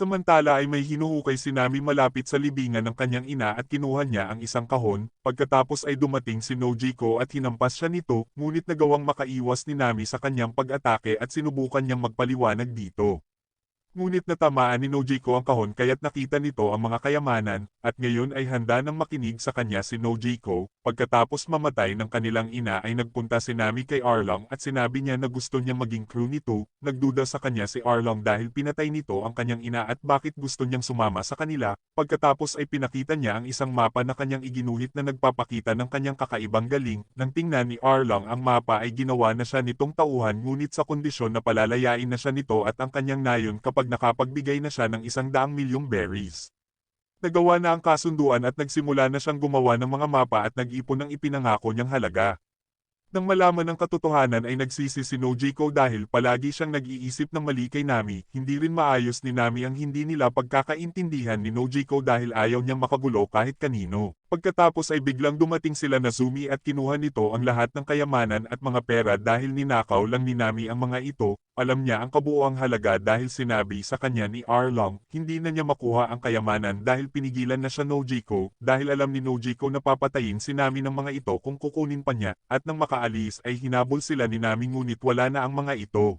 Samantala ay may hinuhukay si Nami malapit sa libingan ng kanyang ina at kinuha niya ang isang kahon. Pagkatapos ay dumating si Nojiko at hinampas siya nito, ngunit nagawang makaiwas ni Nami sa kanyang pag-atake at sinubukan niyang magpaliwanag dito. Ngunit natamaan ni Nojiko ang kahon kaya't nakita nito ang mga kayamanan, at ngayon ay handa nang makinig sa kanya si Nojiko. Pagkatapos mamatay ng kanilang ina ay nagpunta si Nami kay Arlong at sinabi niya na gusto niya maging crew nito. Nagduda sa kanya si Arlong dahil pinatay nito ang kanyang ina at bakit gusto niyang sumama sa kanila. Pagkatapos ay pinakita niya ang isang mapa na kanyang iginuhit na nagpapakita ng kanyang kakaibang galing. Nang tingnan ni Arlong ang mapa ay ginawa na siya nitong tauhan, ngunit sa kondisyon na palalayain na siya nito at ang kanyang nayon kapag nakapagbigay na siya ng 100 milyong berries. Nagawa na ang kasunduan at nagsimula na siyang gumawa ng mga mapa at nag-ipon ng ipinangako niyang halaga. Nang malaman ng katotohanan ay nagsisi si Nojiko dahil palagi siyang nag-iisip ng mali kay Nami. Hindi rin maayos ni Nami ang hindi nila pagkakaintindihan ni Nojiko dahil ayaw niyang makagulo kahit kanino. Pagkatapos ay biglang dumating sila Nazumi at kinuha nito ang lahat ng kayamanan at mga pera dahil ninakaw lang ni Nami ang mga ito. Alam niya ang kabuoang halaga dahil sinabi sa kanya ni Arlong, hindi na niya makuha ang kayamanan dahil pinigilan na siya Nojiko, dahil alam ni Nojiko na papatayin si Nami ng mga ito kung kukunin pa niya, at nang makaalis ay hinabol sila ni Nami ngunit wala na ang mga ito.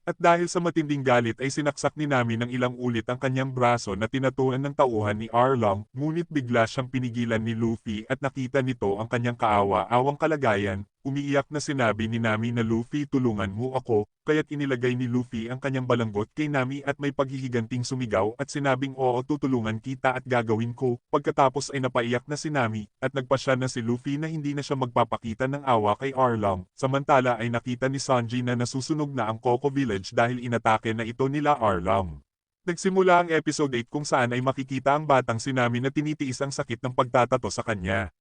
At dahil sa matinding galit ay sinaksak ni Nami ng ilang ulit ang kanyang braso na tinatuan ng tauhan ni Arlong, ngunit bigla siyang pinigilan ni Luffy at nakita nito ang kanyang kaawa-awang kalagayan. Umiiyak na sinabi ni Nami na Luffy, tulungan mo ako, kaya't inilagay ni Luffy ang kanyang balanggot kay Nami at may paghihiganting sumigaw at sinabing oo, tutulungan kita at gagawin ko. Pagkatapos ay napaiyak na si Nami at nagpasya na si Luffy na hindi na siya magpapakita ng awa kay Arlong. Samantala ay nakita ni Sanji na nasusunog na ang Coco Village dahil inatake na ito nila Arlong. Nagsimula ang episode 8 kung saan ay makikita ang batang si Nami na tinitiis ang sakit ng pagtatato sa kanya.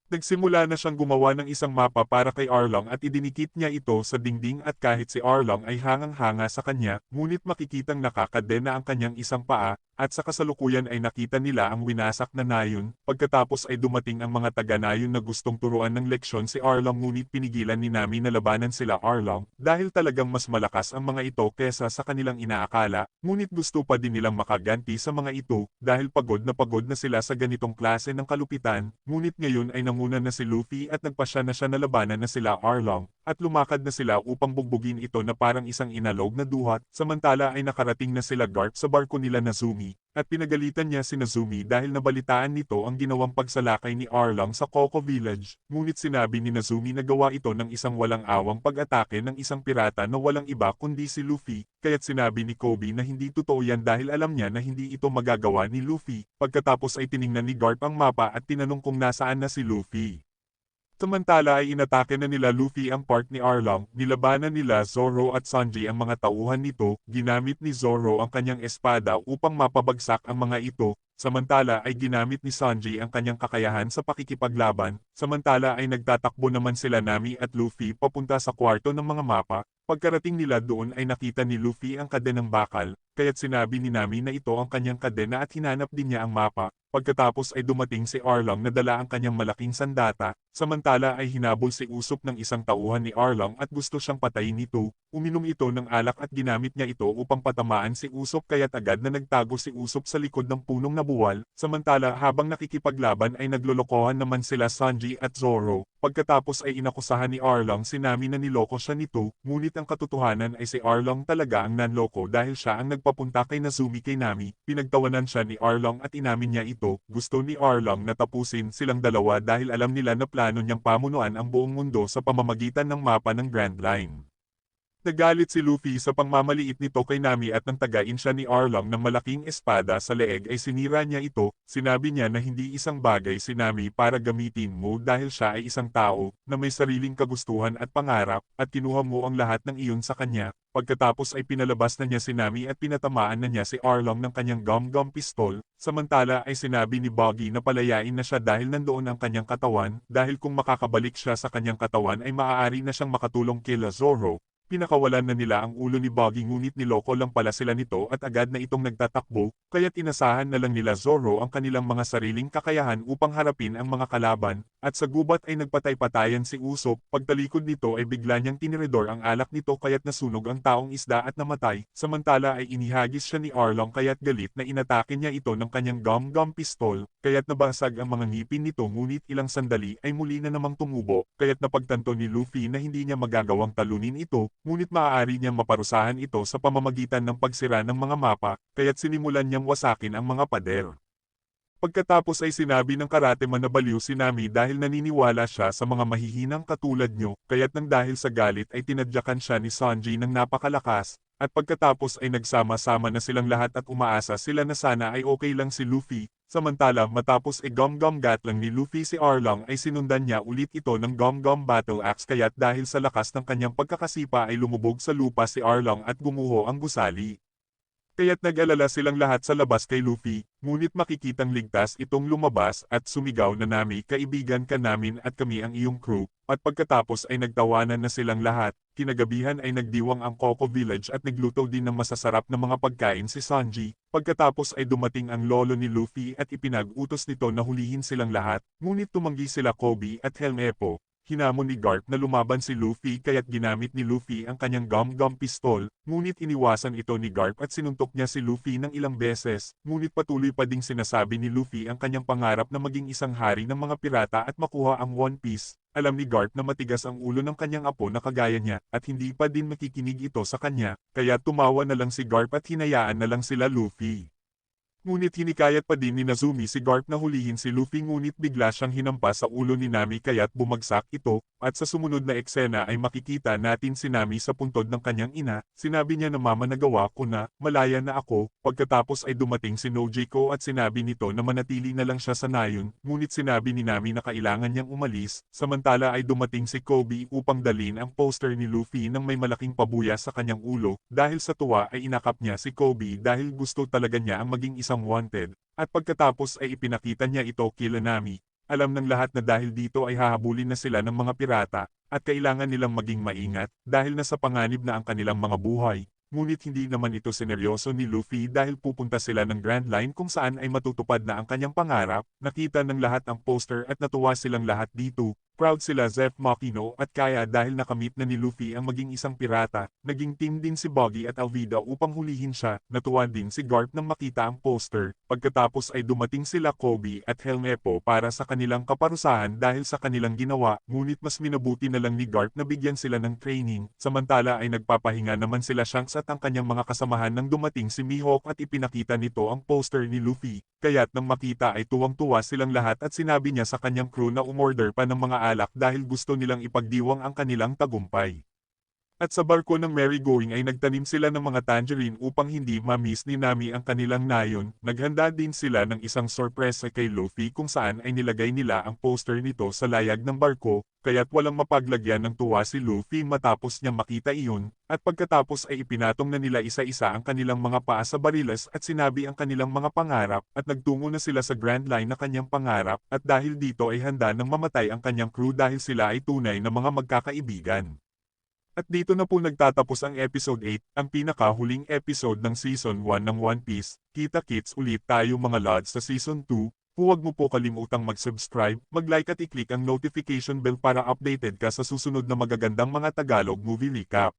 Nagsimula na siyang gumawa ng isang mapa para kay Arlong at idinikit niya ito sa dingding at kahit si Arlong ay hangang-hanga sa kanya, ngunit makikitang nakakadena ang kanyang isang paa, at sa kasalukuyan ay nakita nila ang winasak na nayon. Pagkatapos ay dumating ang mga taga-nayon na gustong turuan ng leksyon si Arlong ngunit pinigilan ni Nami na labanan sila Arlong, dahil talagang mas malakas ang mga ito kesa sa kanilang inaakala, ngunit gusto pa din nilang makaganti sa mga ito, dahil pagod na sila sa ganitong klase ng kalupitan, ngunit ngayon ay nanguna na si Luffy at nagpasya na siya na labanan na sila Arlong, at lumakad na sila upang bugbugin ito na parang isang inalog na duhat. Samantala ay nakarating na sila Garp sa barko nila Nazumi, at pinagalitan niya si Nazumi dahil nabalitaan nito ang ginawang pagsalakay ni Arlong sa Coco Village, ngunit sinabi ni Nazumi na gawa ito ng isang walang awang pag-atake ng isang pirata na walang iba kundi si Luffy, kaya't sinabi ni Kobe na hindi totoo yan dahil alam niya na hindi ito magagawa ni Luffy. Pagkatapos ay tiningnan ni Garp ang mapa at tinanong kung nasaan na si Luffy. Samantala ay inatake na nila Luffy ang part ni Arlong, nilabanan nila Zoro at Sanji ang mga tauhan nito, ginamit ni Zoro ang kanyang espada upang mapabagsak ang mga ito, samantala ay ginamit ni Sanji ang kanyang kakayahan sa pakikipaglaban, samantala ay nagtatakbo naman sila Nami at Luffy papunta sa kwarto ng mga mapa. Pagkarating nila doon ay nakita ni Luffy ang kadenang bakal, kaya't sinabi ni Nami na ito ang kanyang kadena at hinanap din niya ang mapa. Pagkatapos ay dumating si Arlong na dala ang kanyang malaking sandata, samantala ay hinabol si Usopp ng isang tauhan ni Arlong at gusto siyang patayin nito. Uminom ito ng alak at ginamit niya ito upang patamaan si Usopp kaya't agad na nagtago si Usopp sa likod ng punong nabuwal. Samantala habang nakikipaglaban ay naglolokohan naman sila Sanji at Zoro. Pagkatapos ay inakusahan ni Arlong si Nami na niloko siya nito, ngunit ang katotohanan ay si Arlong talaga ang nanloko dahil siya ang nagpapunta kay Nazumi kay Nami. Pinagtawanan siya ni Arlong at inamin niya ito. Gusto ni Arlong na tapusin silang dalawa dahil alam nila na plano niyang pamunuan ang buong mundo sa pamamagitan ng mapa ng Grand Line. Nagalit si Luffy sa pangmamaliit nito kay Nami at nang tagain siya ni Arlong ng malaking espada sa leeg ay sinira niya ito. Sinabi niya na hindi isang bagay si Nami para gamitin mo dahil siya ay isang tao na may sariling kagustuhan at pangarap at kinuha mo ang lahat ng iyon sa kanya. Pagkatapos ay pinalabas na niya si Nami at pinatamaan na niya si Arlong ng kanyang gum-gum pistol. Samantala ay sinabi ni Buggy na palayain na siya dahil nandoon ang kanyang katawan dahil kung makakabalik siya sa kanyang katawan ay maaari na siyang makatulong kila Zoro. Pinakawalan na nila ang ulo ni Buggy ngunit niloko lang pala sila nito at agad na itong nagtatakbo, kaya't inasahan na lang nila Zoro ang kanilang mga sariling kakayahan upang harapin ang mga kalaban, at sa gubat ay nagpatay-patayan si Usopp. Pagtalikod nito ay bigla niyang tiniridor ang alak nito kaya't nasunog ang taong isda at namatay, samantala ay inihagis siya ni Arlong kaya't galit na inatake niya ito ng kanyang gum-gum pistol, kaya't nabasag ang mga ngipin nito ngunit ilang sandali ay muli na namang tumubo, kaya't napagtanto ni Luffy na hindi niya magagawang talunin ito. Ngunit maaari niyang maparusahan ito sa pamamagitan ng pagsira ng mga mapa, kaya't sinimulan niyang wasakin ang mga pader. Pagkatapos ay sinabi ng karate man na baliw si Nami dahil naniniwala siya sa mga mahihinang katulad niyo, kaya't nang dahil sa galit ay tinadyakan siya ni Sanji ng napakalakas, at pagkatapos ay nagsama-sama na silang lahat at umaasa sila na sana ay okay lang si Luffy. Samantala matapos gum-gum gat lang ni Luffy si Arlong ay sinundan niya ulit ito ng gum-gum battle axe kaya't dahil sa lakas ng kanyang pagkakasipa ay lumubog sa lupa si Arlong at gumuho ang gusali. Kaya't nag-alala silang lahat sa labas kay Luffy, ngunit makikitang ligtas itong lumabas at sumigaw na Nami kaibigan ka namin at kami ang iyong crew, at pagkatapos ay nagtawanan na silang lahat. Kinagabihan ay nagdiwang ang Coco Village at nagluto din ng masasarap na mga pagkain si Sanji. Pagkatapos ay dumating ang lolo ni Luffy at ipinag-utos nito na hulihin silang lahat, ngunit tumanggi sila Kobe at Helmepo. Hinamon ni Garp na lumaban si Luffy kaya't ginamit ni Luffy ang kanyang gum-gum pistol, ngunit iniwasan ito ni Garp at sinuntok niya si Luffy ng ilang beses, ngunit patuloy pa ding sinasabi ni Luffy ang kanyang pangarap na maging isang hari ng mga pirata at makuha ang One Piece. Alam ni Garp na matigas ang ulo ng kanyang apo na kagaya niya at hindi pa din makikinig ito sa kanya, kaya tumawa na lang si Garp at hinayaan na lang sila Luffy. Ngunit hinikayat pa din ni Nazumi si Garp na hulihin si Luffy ngunit bigla siyang hinampas sa ulo ni Nami kaya't bumagsak ito, at sa sumunod na eksena ay makikita natin si Nami sa puntod ng kanyang ina. Sinabi niya na mama nagawa ko na, malaya na ako. Pagkatapos ay dumating si Nojiko at sinabi nito na manatili na lang siya sa nayon, ngunit sinabi ni Nami na kailangan niyang umalis. Samantala ay dumating si Kobe upang dalhin ang poster ni Luffy nang may malaking pabuya sa kanyang ulo. Dahil sa tuwa ay inakap niya si Kobe dahil gusto talaga niya ang maging isang wanted, at pagkatapos ay ipinakita niya ito kila Nami. Alam ng lahat na dahil dito ay hahabulin na sila ng mga pirata, at kailangan nilang maging maingat, dahil nasa panganib na ang kanilang mga buhay. Ngunit hindi naman ito sineryoso ni Luffy dahil pupunta sila ng Grand Line kung saan ay matutupad na ang kanyang pangarap. Nakita ng lahat ang poster at natuwa silang lahat dito. Proud sila Zeph Makino at Kaya dahil nakamit na ni Luffy ang maging isang pirata. Naging team din si Buggy at Alvida upang hulihin siya. Natuwa din si Garp nang makita ang poster. Pagkatapos ay dumating sila Kobe at Helmepo para sa kanilang kaparusahan dahil sa kanilang ginawa. Ngunit mas minabuti na lang ni Garp na bigyan sila ng training. Samantala ay nagpapahinga naman sila Shanks at ang kanyang mga kasamahan nang dumating si Mihawk at ipinakita nito ang poster ni Luffy. Kaya't nang makita ay tuwang-tuwa silang lahat at sinabi niya sa kanyang crew na umorder pa ng mga alak dahil gusto nilang ipagdiwang ang kanilang tagumpay. At sa barko ng merry-going ay nagtanim sila ng mga tangerine upang hindi ma-miss ni Nami ang kanilang nayon. Naghanda din sila ng isang sorpresa kay Luffy kung saan ay nilagay nila ang poster nito sa layag ng barko, kaya't walang mapaglagyan ng tuwa si Luffy matapos niyang makita iyon, at pagkatapos ay ipinatong na nila isa-isa ang kanilang mga paa sa bariles at sinabi ang kanilang mga pangarap at nagtungo na sila sa Grand Line na kanyang pangarap at dahil dito ay handa nang mamatay ang kanyang crew dahil sila ay tunay na mga magkakaibigan. At dito na po nagtatapos ang episode 8, ang pinakahuling episode ng season 1 ng One Piece. Kita-kits ulit tayo mga lods sa season 2. Huwag mo po kalimutang mag-subscribe, mag-like at i-click ang notification bell para updated ka sa susunod na magagandang mga Tagalog movie recap.